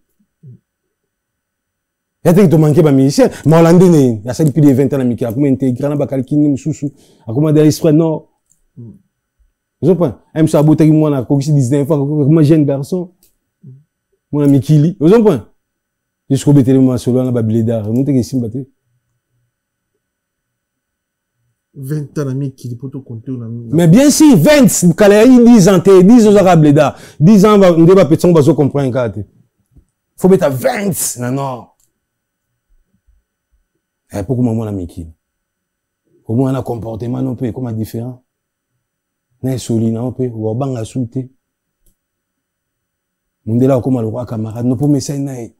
Il y a des gens qui ont musicien, mais Hollandais, il y a plus de 20 ans, il y a comment intégrer, il y a calquiner, il y a comment des histoires, non. Je comprends. Même ça, beauté, moi, on a conquis 19 ans, moi, jeune garçon. Moi, on a mis Kili. Vous comprenez? Jusqu'au BTL, moi, sur la Babiléda. Vous montez que c'est battu.
20 ans, on a mis Kili pour tout compter.
Mais bien sûr, 20, quand il y a 10 ans, 10 ans, on a Babiléda. 10 ans, on ne va pas petit, on va se comprendre. Faut mettre à 20, non. Et pourquoi moi, on a mis Kili? Au moins, on a un comportement, non, peut, comment différent? N'est solide, on peut, ou bang à souter. Mon délai, comme le roi camarade, non, pour me saigner.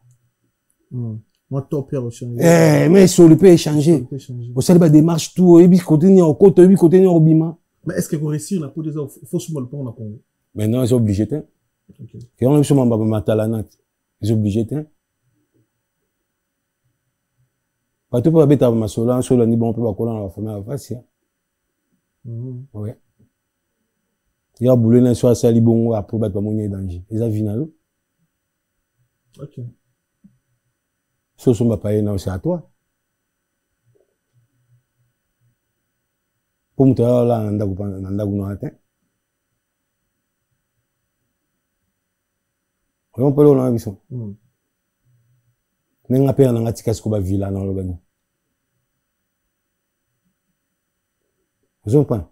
Moi, top, au changer.
Mais solide peut échanger. Au sein de la démarche, tout, et puis, côté, en côte, et puis, côté, en bima.
Mais est-ce que vous réussissez, on a pour des faussement le pont, on a pour.
Maintenant, ils sont obligés, hein. Et on a sur ma talanat. Ils sont obligés, hein. Pas tout pour la bête à ma sola, sur la ni bon, on peut pas coller dans la famille à la face, ouais. Il y a boulé dans soit sali bon après battre pas mon danger. Les avinalo.
OK.
Ce sont pas payer non c'est à toi. Pour me là nda no atin. On peut là biso. Nenga pe na ngatika sko ba villa na lobani. Vous comprenez?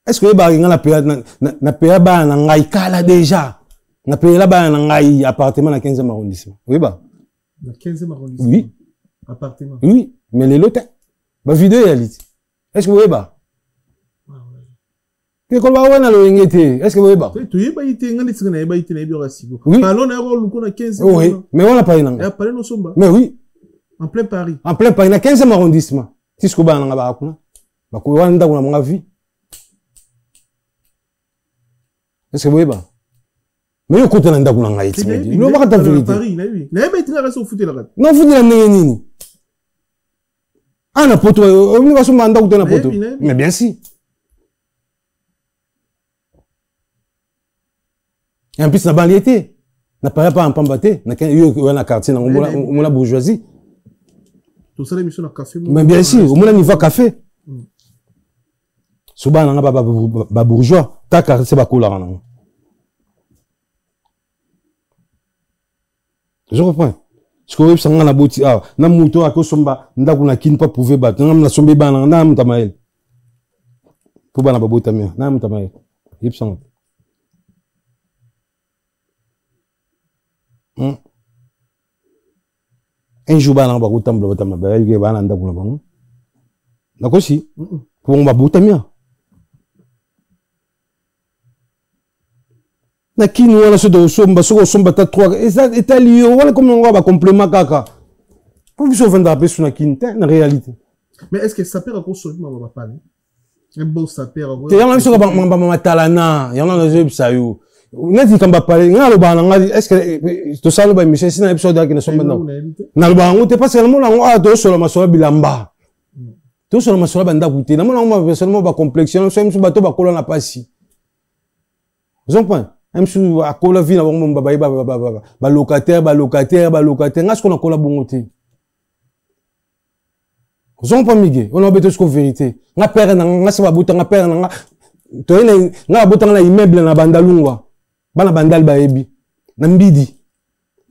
Est-ce que les barils na paye ba na ngai kala déjà na paye la ba na ngai appartement na 15e arrondissement oui ba
na 15e arrondissement
oui
appartement
oui mais les lots ba vidéo réalité est-ce que vous voyez ba que ko ba wana lo ngete est-ce que vous voyez ba
tu y ba ite ngani tsina ba ite na bi rasigo
oui
parlons na ro luko na 15e
oui mais on a pas na
ya parler no somba
mais oui
en plein Paris
na 15e arrondissement si ce ko ba na ba kuna ba ko wana ndako na mga vie. Est-ce que vous voyez pas? Mais vous comptez dans la ngaïti. Vous ne pas vérité.
Paris,
non, vous dites nini. Ah, na poto, on va se mandat ou na poto. Mais bien si. Et en plus, na banlieue, na pas en pambaté, na un quartier, na la bourgeoisie.
Tout ça, l'émission na café.
Mais bien sûr, au moins niveau café. Souvent, on n'a pas bourgeois. Taka, c'est pas cool là. Je comprends. Ce que vous savez, na boti, ah, na mouton à cause somba, ndaku na kin pas pouvoir battre. Na sombe ba na mutamael. Pour ba na babota mia, na mutamael. Yip sang. Un jour ba na ba kutam ba tama ba yike ba na ndaku na bango. Na ko si. Pour ba babota mia. Na kini wala so do somba ta 3 et ça est lié wala comme on va complément kaka pour vous vendre après sur na kini na réalité
mais est-ce que ça perd encore seulement on va parler un beau ça perd
te yana so ba talana yana na je bisa yo nati kamba parler ngalo ba na est-ce que to salo ba mission sina episode qui ne sont maintenant na ba ngote parce que le monde a to solo masola bilamba to solo masola banda kuté na mona ma personnellement ba complexion so mso bato ba kola na pasi vous comprenez. Même si à cola vie, on va locataire, est-ce qu'on a cola bongoté? Vous avez pas migué, on a besoin de vérité. On a peur, on a pas bouton, on a peur, toyena nga botanga na immeuble na bandalungwa bana bandal baebi na mbidi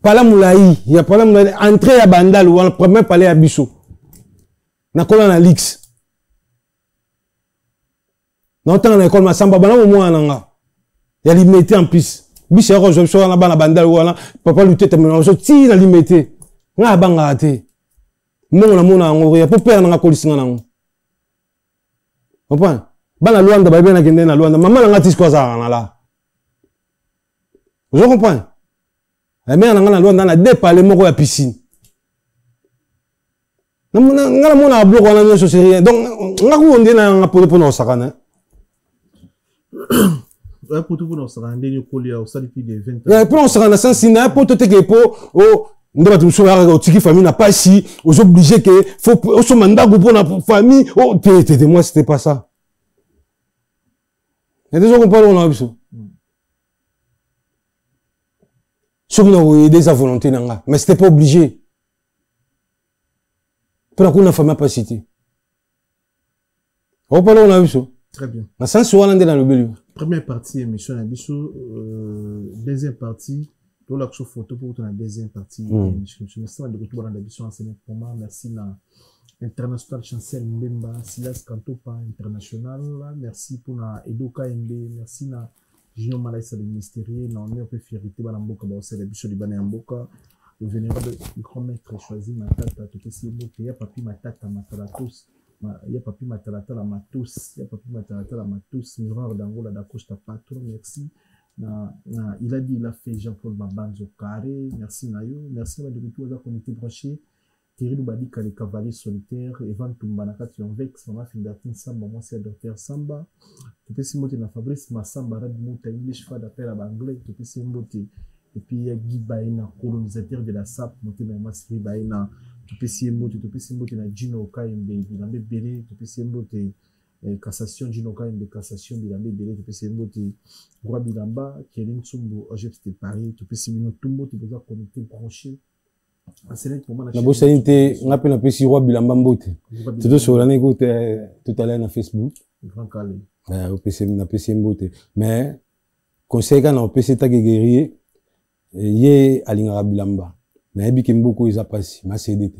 pala mulai ya pala mulai entrée ya bandal wala premier palais ya biso na kola na lix na otanga na école masamba bana mwana nga ya limité en plus biso ya ko so na bana bandal wala papa lutete mena so ti na limité nga banga te mongo na mona ngo ya po père na kolisinga nango comprends bana Luanda ba bien akende na Luanda maman na ngati kwa za na la vous comprenez la mère na Luanda na deux palais moko ya piscine na ngala mona bloc wana nyo so rien donc ngaku onde na ngapo pour na sakana
ouais pour tout pour na sakana ndeni kolia au sali plus de 20 ans
ouais pour na sakana sans sina pour te que pour oh ndaba tu soa ga otiki famille na pas si aux obligé que faut au so mandat pour na famille oh te moi c'était pas ça. Et déjà qu'on parle on a vu ça. Ceux qui ont aidé sa volonté nanga, mais c'était pas obligé. Pour qu'on a famille pas cité. On parle on a vu ça.
Très bien.
Na sens on est dans le milieu.
Première partie émission na biso deuxième partie pour la photo pour la deuxième partie émission. Merci de retour dans la biso enseigné pour moi. Merci na International Chancel Mbemba, Silas Kantopa International, merci pour na Edoka MB, merci na Junior Malaisa de Mystérieux, na on peut fierté ba mboka ba osela biso libana mboka, le vénérable grand maître choisi matata to kesi mboka ya papi matata matalatos, ya papi matalata la matos, ya papi matalata la matos, miroir d'angola da costa patron, merci il a dit il a fait Jean-Paul Babanzo carré, merci na yo, merci na de tout à comité branché. Thierry Loubadi les cavaliers solitaires, Evan Tumbanaka Vex, Mama Findatin Samba, moi c'est Dr Samba, tu peux s'y monter dans Fabrice Massamba, Rad Mouta English Fad appel à l'anglais, tu peux s'y monter. Et puis il y a Guy Baena, colonisateur de la SAP, monté dans Masri Baena, tu peux s'y monter dans Gino Kaimbe, Bilambe Bélé, tu peux s'y monter Cassation, Gino Kaimbe, Cassation, Bilambe Bélé, tu peux s'y monter Roi Bilamba, Kéline Tsumbo, Ojepste Paris, tu peux s'y monter tout le monde, tu peux comité branché.
La bosanité, on appelle un peu si roi Bilamba Mbote. C'est tout sur l'année tout à l'heure na Facebook. Au PC na PC Mbote. Mais conseil quand on PC ta guerrier, yé alingara Bilamba. Na ebi kemboko isa passé, ma CDT.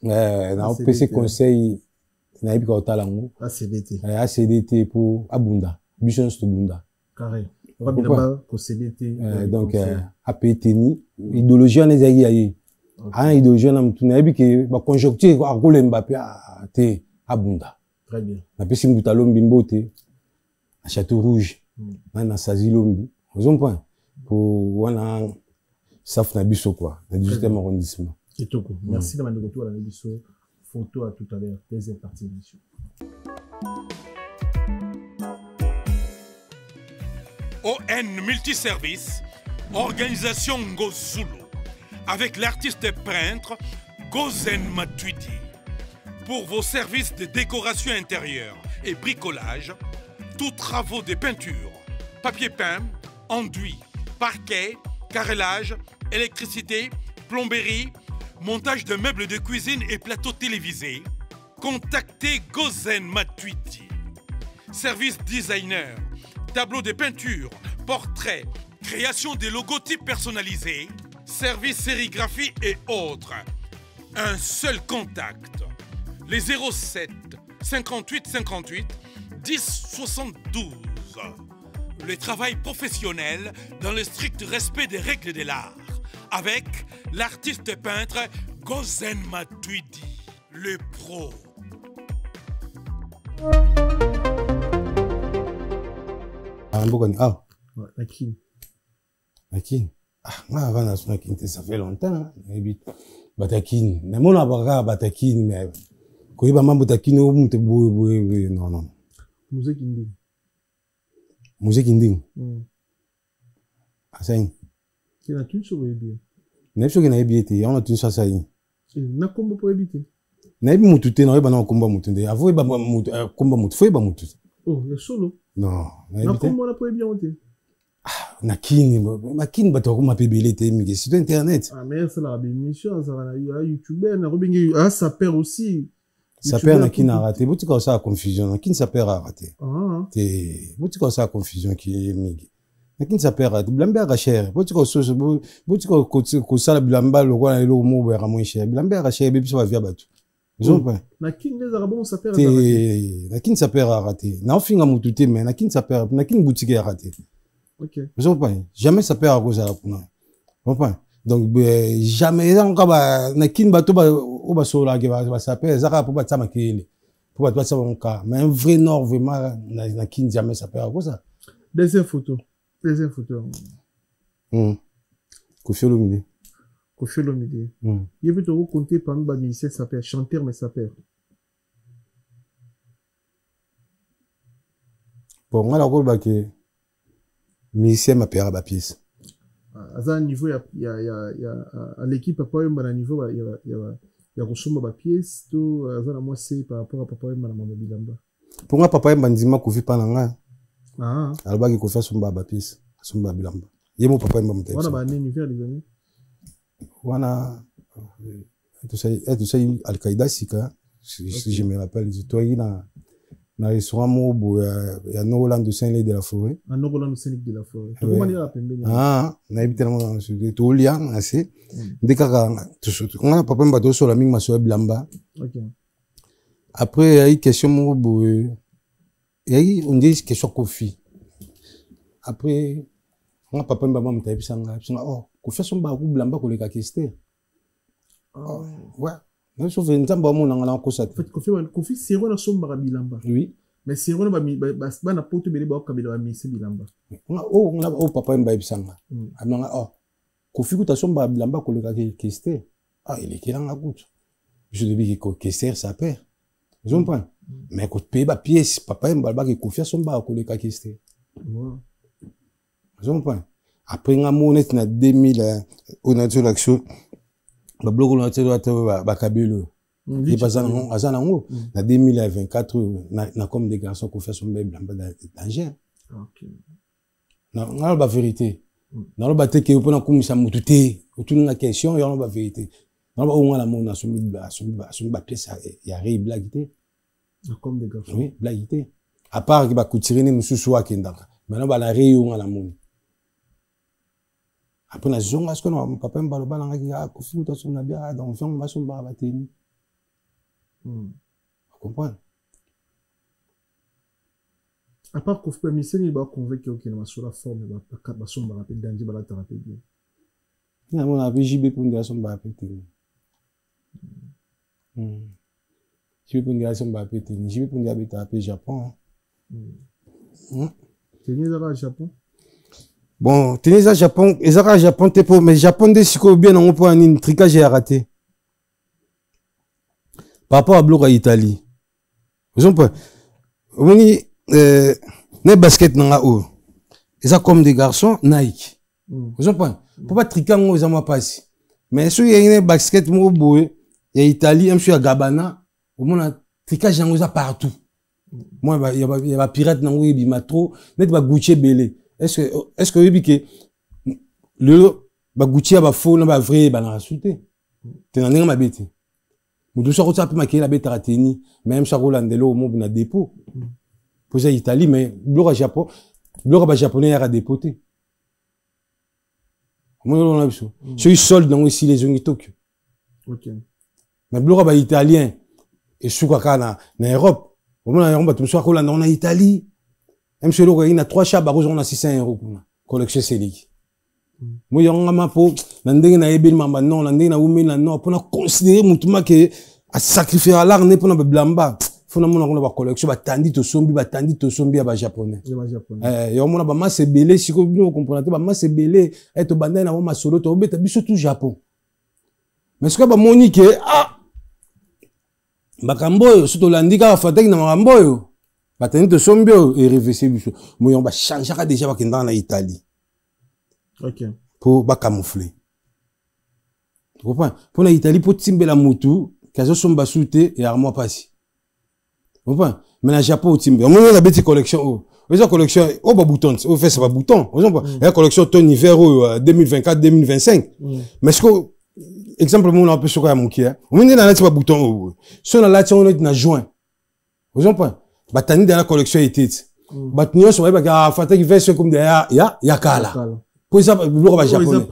Na au PC conseil na ebi ka otalango. ACDT pour Abunda. Bishon sto Bunda.
Carré.
Donc APTNI idéologie on est ayi idéologie on a mutuna ebi ke ba conjoncture akole Mbappé te Abunda.
Très bien.
Na pesi Mbutalombi Mbote à Château Rouge na Sazilombi vous comprenez pour wana saf na biso quoi na 18e arrondissement.
Kitoko. Merci de m'avoir retour à la biso photo à tout à l'heure deuxième partie de l'émission.
ON Multiservice, organisation Ngozulu, avec l'artiste peintre Gozen Matuidi. Pour vos services de décoration intérieure et bricolage, tous travaux de peinture, papier peint, enduit, parquet, carrelage, électricité, plomberie, montage de meubles de cuisine et plateaux télévisés, contactez Gozen Matuidi. Service designer, tableau de peinture, portrait, création de logotypes personnalisés, service sérigraphie et autres. Un seul contact. Les 07 58 58 10 72. Le travail professionnel dans le strict respect des règles de l'art. Avec l'artiste peintre Gozen Matuidi, le pro.
Akin. Avant ça fait longtemps. Batakin. Mais mon avocat Batakin, mais quand il va m'en Batakin, non.
Musique inding.
Musique inding. Asain.
Il a tout sur le bien.
N'est-ce que n'a bien on a tout ça ça y.
Na combo pour éviter.
N'a bien mutute na ba na combo mutute. Avoue ba combo mutute, foi ba mutute.
Oh, le solo.
Non,
na combo na pour bien monter.
Na kini bato ko mapebele te mi site internet.
Ah mais c'est la émission ça va na YouTuber na robingi ça perd aussi.
Ça perd na qui n'a raté. Bouti comme ça confusion. Na qui ça perd à rater. Bouti comme ça confusion qui est migi. Na qui ça perd à rater. Blamba à cher. Bouti comme ça ça blamba le roi et le mot vers moins cher. Blamba à cher bébé ça va via batu. Ils ont pas.
Na qui les arabons ça perd à rater.
Na qui ça perd à rater. Na finga mututé mais na qui ça perd. Na qui boutique à rater.
OK.
Ils ont pas. Jamais ça perd à cause à la pas. Donc jamais on va na kin bato ba o ba sola ke ba s'appelle ça pour pas ça makele pour pas ça mon cas mais un vrai nord vraiment na kin jamais ça perd quoi ça
deuxième photo
Kofi Olomide
il veut te compter parmi ba musicien ça perd chanteur mais ça perd
bon moi la rôle ba que musicien m'a perd ba pièce
à un niveau il y a à l'équipe papa à niveau il y a reçu ma pièce tout à la moi c'est par rapport à papa et maman bilamba
pour moi papa bandima ko vi pa nanga alba ki ko fa somba ba pièce somba bilamba yemo papa mba mutaki
wana ba univers les amis
wana tout ça Al-Qaïda sika si je me rappelle toi na restaurant mo ya Noland de Saint-Lé de la Forêt.
À Noland de Saint-Lé de la Forêt. Comment dire à pembe?
Na habité na to lia assez. Ndeka on a papa mbato sur la mingi maso blamba.
OK.
Après il y a eu question mo il y a eu on dit question Kofi. Après on a papa mbaba mtayi bisanga oh Kofi son ba ku blamba ko le ka kester. Ouais. Mais sauf que nzamba mo na ngala ko ça.
En fait Kofi c'est quoi la somba bilamba?
Oui.
Mais c'est quoi ba na poto bele ba kabila ba misi bilamba.
On papa mba bisanga. Amanga Kofi ku ta somba bilamba ko le ka kester. Il est kelanga kutu. Je dis que kester ça perd. Ils ont pas. Mais ko paye ba pièce papa mba ba ke Kofi somba ko le ka kester. Ils ont pas. Après nga mo net na 2000 on a sur l'action. Le bloc on a tiré ba kabelo il passe en 2024 na comme des garçons qu'on fait son bébé danger.
OK.
Na la vérité na la bate ke pona kumisa mututé autour na question ya la vérité na ba on la mona son ba pièce ya ré blaguité
comme des garçons.
Oui blaguité à part que ba kutirene mususu wa kendaka maintenant ba la ré on la mona. Après na zonga est-ce que non papa mbalo balanga ki a Kofi to son bia donc on va son ba bateni. Vous comprenez?
À part Kofi mission il va convaincre que na sur la forme ba son ba rapide danger ba la thérapie bien.
Na mon avis JB pour dire son ba rapide. JB pour dire son ba rapide. JB pour dire habiter au Japon.
Tu viens au Japon?
Bon, tenez à Japon, ezaka Japon te po, mais Japon de siko bien on peut un tricage j'ai raté. Par rapport à bloc à Italie. Vous ont pas. On dit ne basket nanga o. Eza comme des garçons Nike. Vous ont pas. Pour pas triquer ngo za moi passe. Mais si il y a une basket mo boy, il y a Italie, même si à Gabbana, au moins tricage ngo za partout. Moi il y a pirate nango il bima trop, net ba Gucci belé. Est-ce que oui que le ba Gucci ba faux na ba vrai ba na rasuté te na ninga mabete mudu so ko tsapi makela beta rateni même ça rolandelo mo na dépôt pour ça Italie mais bloc à Japon bloc ba japonais ya dépoté moi on a vu ça c'est solde dans aussi les zones Tokyo.
OK.
Mais bloc ba italien et souka kana na Europe au moins on va tout ça rolanda on a Italie. Même si il a 3 chats, on a 600 €. Collection Célic. Moi, il y a un mapo, l'andé na ebel mamba non, l'andé na oumé na non, pour na considérer moutuma que à sacrifier à l'arne pour na blamba. Faut na mona ba collection ba tandi to sombi ba japonais. Il y a mona ba masse belé, si vous comprenez ba masse belé, et to bandai na ma solo to beta biso tout Japon. Mais ce que ba monique ba kamboyo, surtout l'andika fatek na makamboyo. Batani to sombio et réverser biso. Moyon ba changer déjà ba kenda na Italie.
OK.
Pour ba camoufler. Tu comprends? Pour la Italie pour timbela mutu, kazo somba souté et armoire passé. Tu comprends? Mais na Japon au timbe. On a la petite collection. Esa collection ba bouton, au fait c'est pas bouton. La collection ton hiver 2024 2025. Mais ce que exemple mon un peu sur quoi moki hein on est dans la bouton sur la là on est dans juin vous comprenez batani dans la collection était batni on va pas fata qui fait ce comme derrière ya kala pour ça le va japonais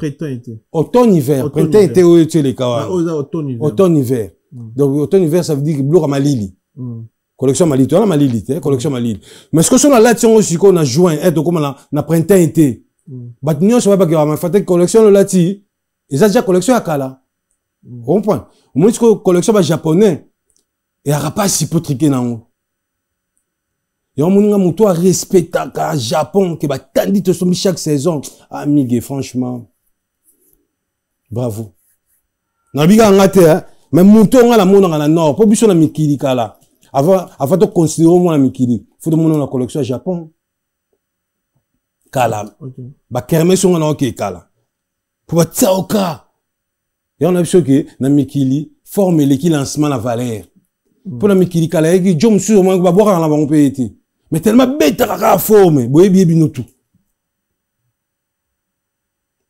automne hiver printemps été où tu les kawa automne hiver donc automne hiver ça veut dire que bleu malili collection malili toi la malili collection malili mais ce que sur la là on aussi qu'on a juin et comme na printemps été batni on va pas fata collection là ti ils ont déjà collection à kala vous comprenez moi ce que collection japonais et a pas si potriqué nan et on m'a montré à respecter le Japon qui va tandi te sommer chaque saison amigue franchement bravo na biga ngate mais monto nga la mona na nord pour biso na mikili kala avant de considérer moi la mikili faut de mon la collection à Japon kala ba kermé so na OK kala pour ba tsaoka et on a vu que na mikili forme l'équipe lancement la valeur pour la mikili kala qui jom sur moi ba boire na ba pays mais tellement bête à forme boye bien binotu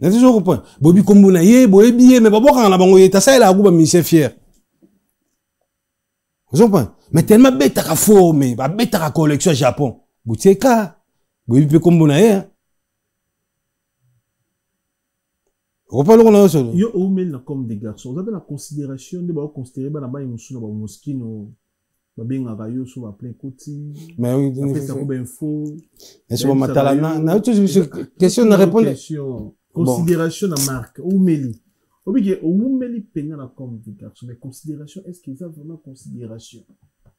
n'est-ce pas au point bobi kombona ye boye bien mais ba boire na bango yeta ça la kuba ministère fier vous comprenez mais tellement bête à forme ba bête à collection Japon butieka boye bien kombona ye
yo ou mel comme des garçons vous avez la considération de ba considérer ba na ba musu na ba moskino babenga rayo so ba plein côté
mais oui
ça ko ben faux
est-ce que matala na question na répondre
considération na marque ou meli obike ou meli penga na comme des garçons mais considération est-ce qu'ils ont vraiment considération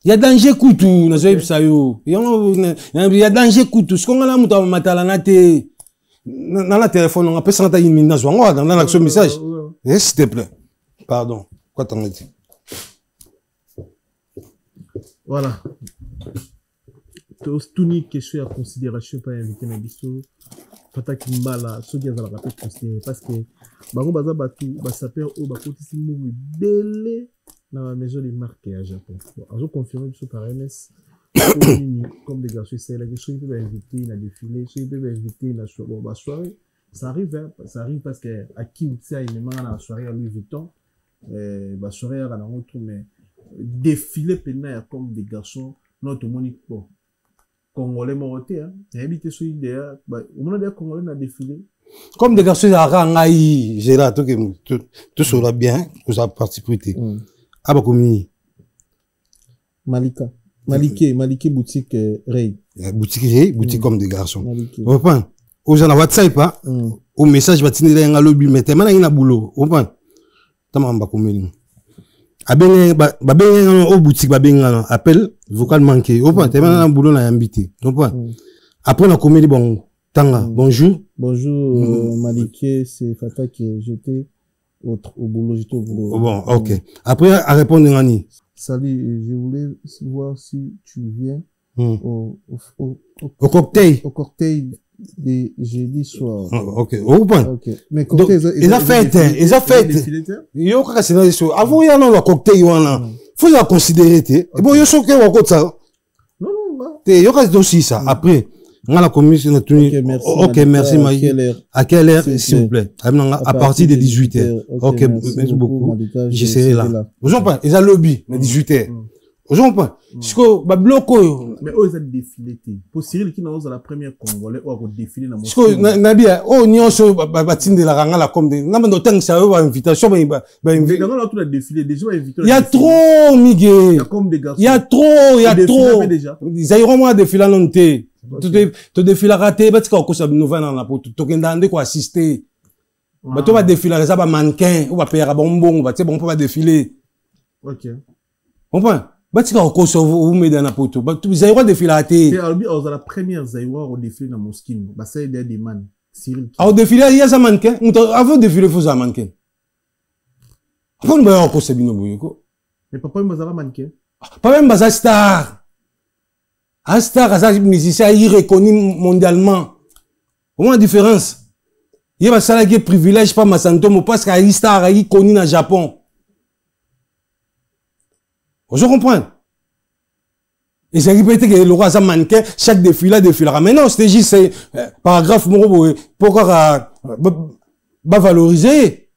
il y a danger kutu na zo ça yo il y a danger kutu ce qu'on a muta matala na te dans la téléphone on appelle ça ta une minute dans l'action message s'il te plaît pardon quoi t'en dis.
Voilà. Tout ni question à considération pas invité na biso. Pata kimbala so dia za la rapide considérer parce que bango baza batu ba saper o ba kotisi mou belé dans la maison des marques à Japon. Alors confirmer biso par MS comme des garçons c'est la question peut inviter na défilé, so peut inviter na soirée. Ça arrive hein, ça arrive parce que à qui ça il me na soirée à Louis Vuitton ba soirée à na autre mais défiler pena comme des garçons notre monique bon congolais moroté hein habité sur idée au moment des congolais na défilé
comme des garçons à rangai Gérard tout sera bien vous avez participé aba komi
Malike boutique Ray
boutique comme des garçons vous comprenez aux gens na WhatsApp pas au message va tenir nga lobby mais tellement na boulot vous comprenez tamamba komi abenge au boutique babenga appel vocal manqué au point tellement na boulot na invité donc après on a commis bon tanga bonjour
Malike c'est Fata que j'étais au boulot j'étais au boulot
bon OK après à répondre ngani
salut je voulais voir si tu viens au cocktail de jeudi soir.
OK. Au point.
OK. Mais
ils ont fait. Yo ka c'est ça. Avant il y a non le cocktail wana. Faut la considérer té. Et bon yo so ke wako ça.
Non.
Té yo ka aussi ça. Après on a la commission OK, merci Maï. À quelle heure s'il vous plaît? À partir de 18h. OK, merci beaucoup. J'essaierai là. Vous en pas, ils ont lobby mais 18h. Vous en pas. Parce que ba bloco
mais eux ils ont défilé pour Cyril qui n'a pas la première congolais ou a défilé dans
parce que nabia oh nyonso ba tinde la rangala comme des na ndo tang ça ba invitation ba
invité dans la tout la défilé déjà invité
il y a trop miguel
il y a comme des garçons
il y a trop ils auront moi défiler non té tu défiler raté ba tika ko sa nouvelle na poto to kenda ndeko assister ba to ba défiler ça ba mannequin ou ba payer bonbon ba c'est bon pour ba défiler
OK
comprends batika okoso vous mettez dans la poto vous avez défilé à té
c'est albi aux la première zaïwa au défilé na Moskino ba ça des man Cyril
au défilé il y a ça mannequin avant défilé faut ça mannequin avant de ba okoso bino boyeko
mais papa il va mannequin
pas même ba star un star ça musicien il reconnu mondialement au moins différence il va ça là privilège pas Masantomo parce qu'il star il connu dans Japon. Je comprends. Et j'ai répété que le roi a mannequin, chaque défilé défilera. Mais non, c'était juste, paragraphe, pourquoi, valoriser.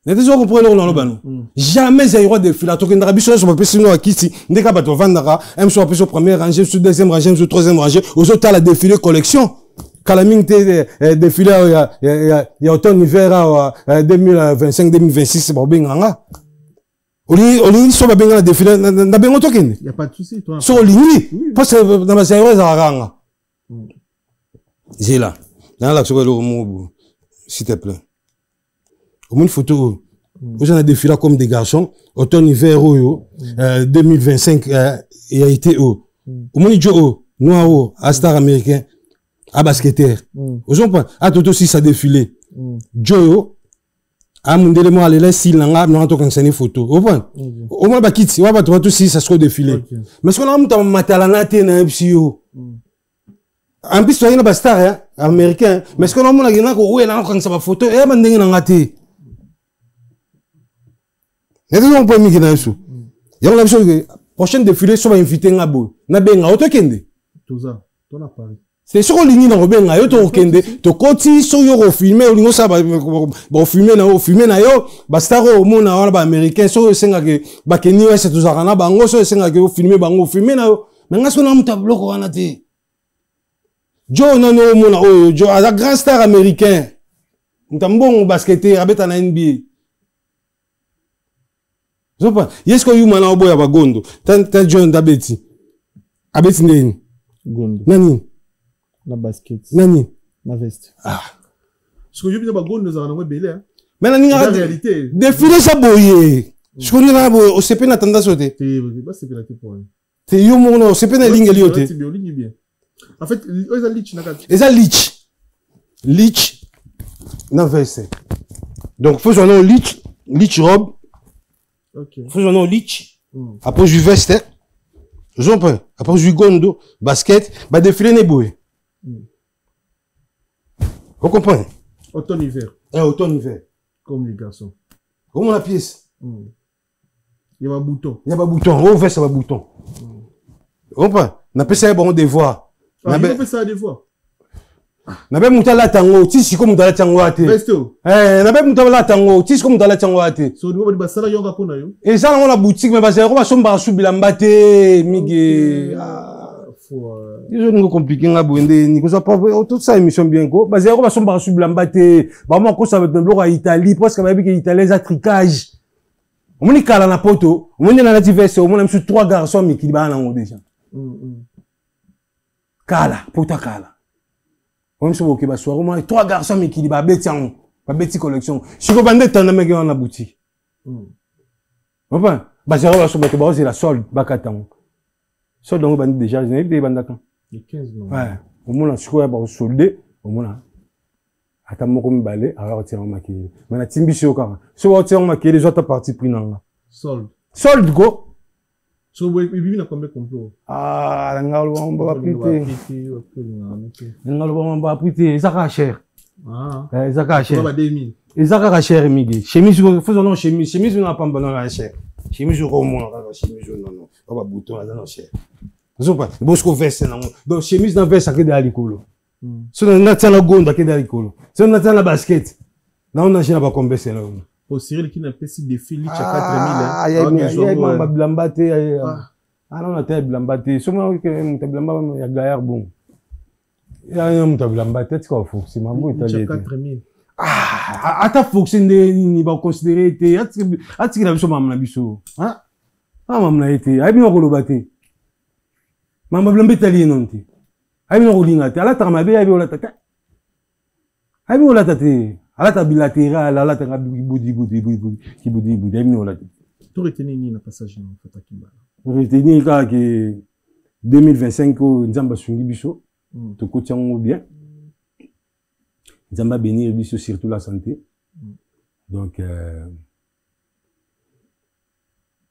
N'était pas compris dans le banon. Jamais il y aura des filets. Donc, il y a des choses qui sont pas ici. Dès qu'il y a des vendeurs, ils sont au premier rangée, sur deuxième rangée, sur troisième rangée. Aux autres, la défilé collection. Calamine défilé, il y a automne, hiver, 2025, 2026, c'est pas bien. Oli so babenga défilé na bengo tokende.
Il y a pas de souci toi.
So lini parce que dans ma série za ranga. J'ai là. Dans la sur le mot s'il te plaît. Au une photo où on a défilé comme des garçons automne hiver 2025 il a été au moins Joe noir à star américain à basketteur. Aux on pas à tout aussi ça défilé. Joe ah mon délai moi aller là si l'anga non to kan sene photo au point au moins ba kiti wa ba tout si ça se défilé mais ce qu'on a muta matalana te na psio en plus toi il ba star hein américain mais ce qu'on a mon na ko ouais là kan sa photo e man ndenge na ngati et donc on peut mi kina eso ya on a besoin que prochaine défilé so ba inviter ngabo na benga auto kende
tout ça ton appareil.
C'est sur le ligne dans le ben ayo to kende to koti so yo filmer olingo sa ba filmer na yo ba star o mona wana ba américain so senga ke ba keni wa se tuzaka na bango so senga ke filmer bango filmer na yo mais ngaso na muta bloko wana te Joe no mona o Joe a grand star américain mutambongo basketteur abeta na NBA zopa yesko yu mana oboya ba gondo tan John dabeti abeti ndeni
gondo
nani
la basket.
Nani?
La veste. Ah. Ce que je veux dire, c'est que belé.
Mais la réalité. Défiler ça boye. Je connais là, au CP n'a tendance à sauter.
C'est pas CP n'a pour rien.
C'est yo mon au CP n'a ligne lioté.
C'est bien. En fait, ils ont lich.
Ils ont lich. Lich. Na veste. Donc, faut son nom lich. Lich robe.
Ok.
Faut son nom lich. Après, je veste. J'en peux. Après, je gondo. Basket. Bah, défiler n'est boye. Vous comprenez?
Automne-hiver.
Automne-hiver.
Comme les garçons.
Comment la pièce?
Il y a un bouton.
Il y a un bouton. On fait ça, un bouton. Vous comprenez? On appelle ça un bon devoir.
On appelle ça un devoir.
On appelle ça un tango. Tu sais comment on a tango à te.
Resto.
On appelle ça un tango. Tu sais comment on a tango à te.
So, nous avons ça là, on va
et ça, on a la boutique, mais parce que on va sombre sous bilambate, miguel. Les gens sont compliqués, tout ça émission bien quoi. Parce que on va sombre sous bilambate. Bah moi, quand ça va être un bloc à Italie, parce que avec l'Italie, ça tricage. On est calé na poto, on est dans la diverse, on est sur 3 garçons mais qui va en déjà. Kala, pota kala. On est sur OK, bah soir, on est 3 garçons mais qui va bêtian, pas bêti collection. Je peux vendre tant de mecs dans la boutique. Enfin, bah c'est on va sur c'est la solde, bakatan. Solde on va déjà, j'ai des bandakan.
Les 15 non.
Ouais, au moins on se va solder, au moins ata moko mbale alors tiens on maquille mais na timbishi okara so tiens on maquille les autres parties pris nanga solde go
so we bibi na combien complot
ah ngalo on va priter ngalo on va priter ça ka cher ça ka cher
ba 2000
ça ka cher migi chemise faisons non chemise na pas bon na cher chemise au moins chemise non on va bouton là non cher zo pas bosco veste non donc chemise na veste que de alikolo so na tana gonda ke dali kolo so na tana basket na on a jina ba kombe c'est là
au Cyril qui n'a pas si des filles
à 4000 il y a ma blambate ah non na tête blambate so moi que mon blamba ya gaillard bon il y a un blambate tu quoi faut c'est mambo italien
4000
ah ata fonctionne ni ba considérer te ati na biso mamna biso ah mamna été ai bino ko lobate mama blamba italien non ti ai bino kolinga te ala ta mabe ai bino la tata ai bino la tate ala ta bilatéral ala ta budi ai bino la
to retenir ni na passage na fata kimbala
retenir ka ke 2025 ko nzamba sungi biso to ko tiango bien nzamba bénir biso surtout la santé donc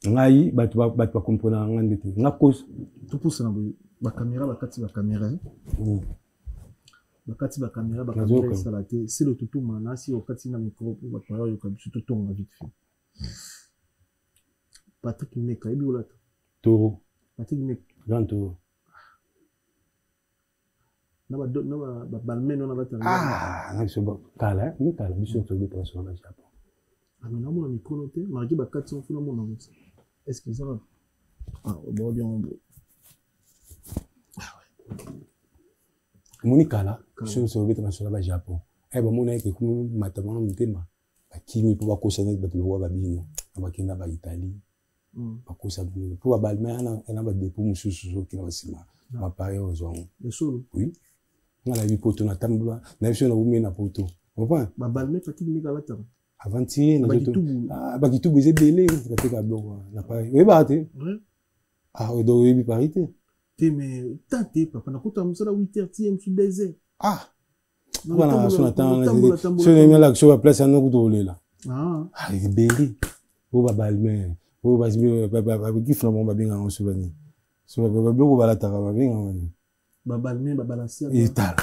ngai batu comprendre ngandete ngakos
tout pour ça ba caméra bakati ba caméra bakati ba caméra ba caméra salate c'est le tutu mana si okati na micro pour ba parole yo kabiso to tonga vite fait Patrick Meka ibi olata
toro
Patrick Meka
grand toro
na ba balmen on abata
na biso ba kala ni kala biso to beta so na Japon
Ah, mais là, mon micro noté, marqué 400 fois mon nom. Est-ce que ça va? Ah, bon, bien.
Monica là, sur ce bête sur le Japon. Eh ben mon que comme matamana mutema. Bakimi pour ba kosa net bato wa babino. Abakenda ba Italie. Ba kosa pour ba balmana na ba depo mususu ki na basima. Ma pare ozo.
Le solo.
Oui. Ngala bi poto na tambula, na biso na bumi na poto. Comprends?
Ba balme fati mi kala ta.
Avanti na zoto. Ah ba kitu beze belé ka te ka bloko na pare. Oui ba te. Ah o do bi parité.
Mais tante papa na kota musala 8h sur désert.
Ah. Voilà, son attend sur les là sur la place à nous de là. Ah, il belé. O ba balme. O ba qui flamon ba bien en souvenir. So ba bloko ba la ta ba bien en.
Ba balme ba balancer.
Et tal.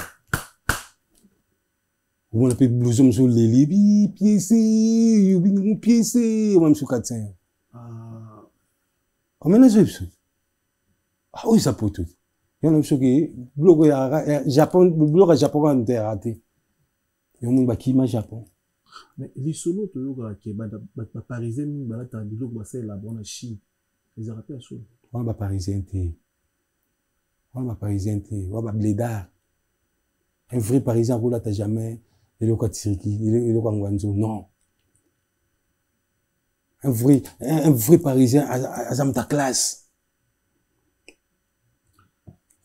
On a fait blouson sur les libi piécé, ou piécé, même sur 400. Ah. Comment est-ce que ah oui, ça peut tout. Il y a un chose qui bloc Japon, bloc Japon a été raté. Il y a un qui ma Japon.
Mais les solos, tu vois que parisien, bah t'as dit que c'est la bonne Chine. Les Européens sont.
Ouais, bah parisien t'es. Ouais, bah parisien t'es. Ouais, bah blédard. Un vrai parisien pour là t'as jamais. Il est au Katsiriki, il est au Kangwanzo. Non. Un vrai parisien à ta classe.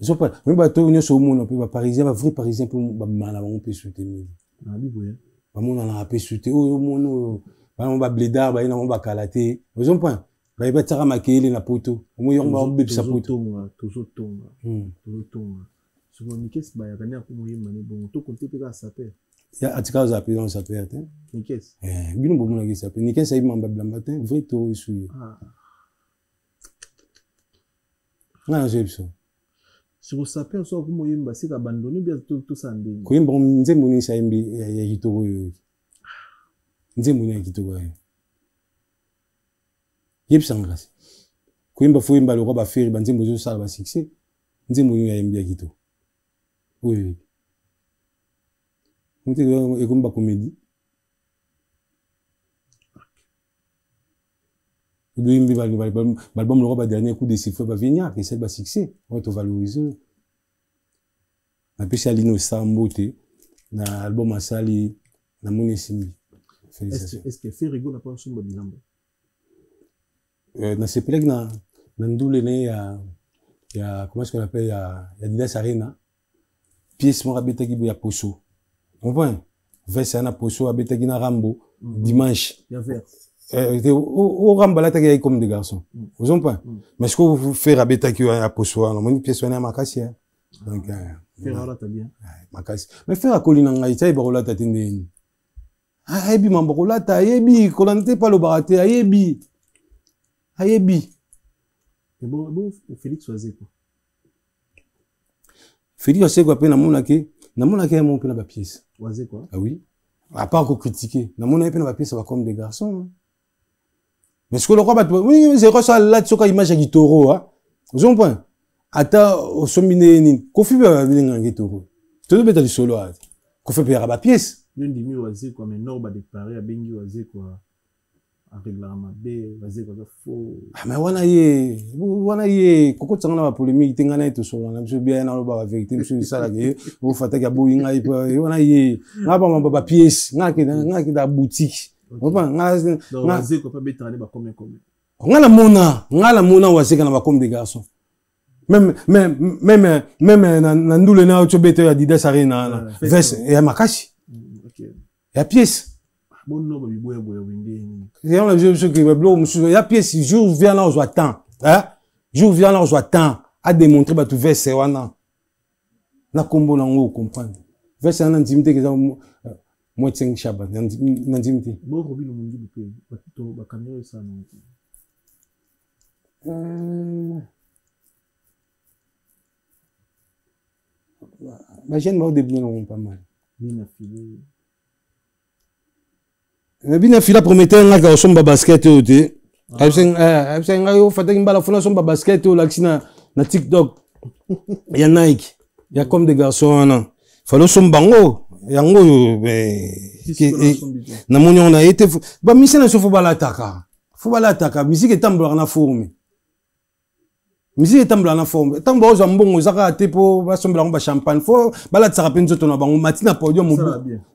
Ils sont pas, même bateau, on est sur le monde, on peut pas parisien, un vrai parisien pour mal, on peut soutenir. Ah oui, oui. On a pu soutenir, on va blédard, on va calater. Ils ont pas, il va tirer ma kélé, na poto. On va bébé sa poto.
Toujours tombe. Sur mon niquesse, il y a rien pour moi, mais bon, tout compte peut pas s'appeler.
Il y a atika aux appels, on s'appelle, hein. Niquesse. Bien, bon, on a s'appelle. Niquesse, il m'a matin, vrai taux, souillé. Ah, j'ai vu ça.
Si vous savez, soit vous m'avez c'est abandonné bien tout ça.
Quand bon, nous avons mis ça il y a kitoko. Nous avons mis kitoko. Yep sans grâce. Quand bon faut imba le roi faire, ben nous ça va succès. Nous avons mis bien kitoko. Oui. Nous avons et comme ba comédie. L'album le roi dernier coup de sifflet va venir et c'est va succès on va te valoriser na pesa lino sambote na album asali na monesimi félicitations
est-ce que fait rigolo na pas sur le bilan
na sepelek na ndule ne ya comment est-ce qu'on appelle ya Didas Arena pièce mo rabeta ki ya poso comprends verse na poso abeta ki na Rambo dimanche
ya vert
au Rambala t'as comme des garçons. Vous en pas. Mais ce que vous faites à Beta qui a posoir, on m'a pièce à Makassi. Donc
faire là t'as bien.
Makassi. Mais faire à Colina Ngaïta et Barola t'as tendé. Ah ebi mambola t'as ebi, colante pas le baraté ebi. Ebi.
Et bon Félix Oazé quoi.
Félix Oazé quoi peine na mon pe na ba pièce.
Oazé quoi.
Ah oui. À part qu'on critiquer. Na mon pe na ba pièce ça va comme des garçons. Mais ce que le roi bat, oui, c'est quoi ça, là, tu sais, image à Gitoro, hein. Vous avez un point. Ata, au somminé, Kofi va venir en Gitoro. Tu dois mettre du solo, hein. Kofi peut y avoir pièce.
L'une des mieux, oisé, quoi, mais non, bah, déclaré à Bengi, oisé, quoi. Avec la Mabé, oisé, quoi, faux. Ah, mais wana
ye, Koko Tsangana va polémique, Tengana et tout ça, on a bien dans la vérité, monsieur Salagé, vous faites à Boinga, wana ye, n'a pas pièce, n'a qui dans boutique.
Oazé, quoi, pas bétané, bah, combien.
Ngala mona oazé kana ba comme des garçons. Même nandule na otobete ya Didas Arena, veste ya Makassi. OK. Ya pièce.
Bon no ba biboya boya windé.
Et on a vu ce qui va bloquer monsieur, ya pièce jour vient là on joue temps. Hein? Jour vient là on joue temps à démontrer ba tu veste wana. Na kombo na ngo comprendre. Veste na intimité que ça moi tiens Chabat n'intimité.
Bon Robi le monde du pays. Ba caméra ça non.
Bah j'aime au début non pas mal.
Bien affilé.
Bien affilé prometteur nga ka somba basket oté. Absen nga yo fata kimbala fona somba basket o laxina na TikTok. Ya Nike. Ya comme des garçons là. Falo sombango. yango na moni on a été ba mission na faut bala ataka musique etambola na forme musique etambola na forme tant ba mbongo zaka te po ba sombela ngo ba champagne fo bala tsaka penzo to na bango matina podium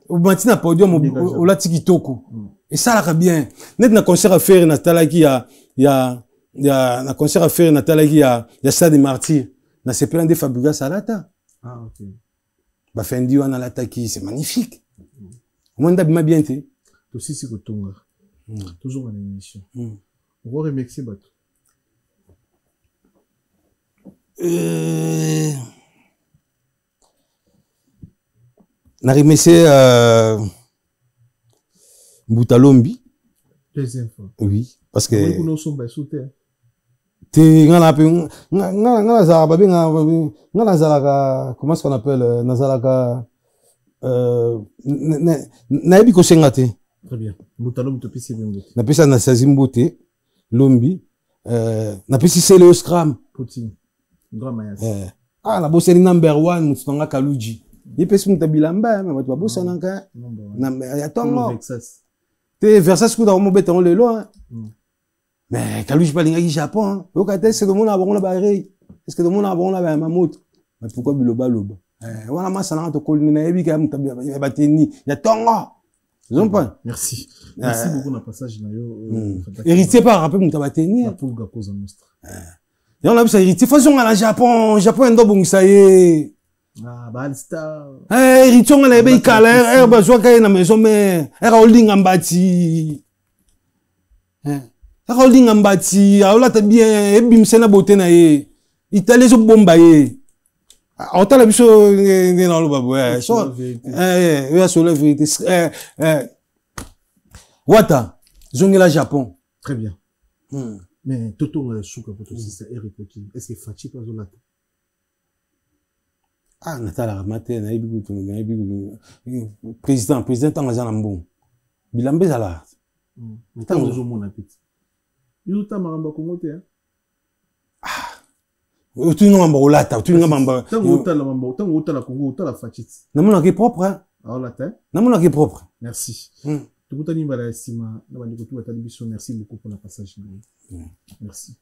o la tikitoko et ça la bien net na concert à faire na talaki ya na concert à faire na talaki ya Stade Martyr na sepela de Fabrica Salata.
Ah, ok.
Bah, Fendi, on a l'attaque, c'est magnifique. Au moins, d'abord, bien, tu
aussi, c'est que ton toujours en émission. On va remercier Batou.
On a remercié Boutalombi.
Deuxième fois.
Oui, parce que.
Nous sommes sautés.
Comment est-ce qu'on appelle Nazalaka Naebi Kosengate.
Très bien. Boutalombi te pisse bien.
Napesa na Sazimbote Lombi napesi Sele Scram
Poutine. Grand mayas.
La bosseri number 1 mutsonga Kaluji. Yepesi mutabilamba mais watu babosa nanka na ya tongo. Te Versace kuda mo beton lelo. Mais Kaluji balingaki Japon, yo kate c'est le monde a bon la barre. Est-ce que le monde a bon la mamoto? Mais pourquoi biloba loba? Wana masana to kolini na yebi ka mutabia ba teni. Ya tongo.
Merci. Merci beaucoup na passage na yo.
Héritier par rappel mutaba teni.
Pour ga cause nostra.
Et on a vu ça héritier façon à la Japon ndo bongisa ye.
Ah, Balstar.
Héritier on a be kala bazwa ka na maison mais holding ambati. Holding ambati, aola ta bien, ebimse na beauté na ye. Italien so bomba ye. Autant la biso ne na lo babo. So ya so la vérité. Wata, zongela Japon.
Très bien. Mais Toto souka pour sister Eric Oti. Est-ce que Fachi pas zonata?
Ah, natala matin na ebi président tangazana mbon. Bilambe zala.
Tant zo mon appétit. Yuta maramba komote hein.
Tu n'as pas olata, tu n'as pas.
Tango la Congo, la Fachit.
Namona qui propre hein.
Ah la terre.
Namona qui propre.
Merci. Tout le monde a estimé. Merci beaucoup pour le passage. Merci.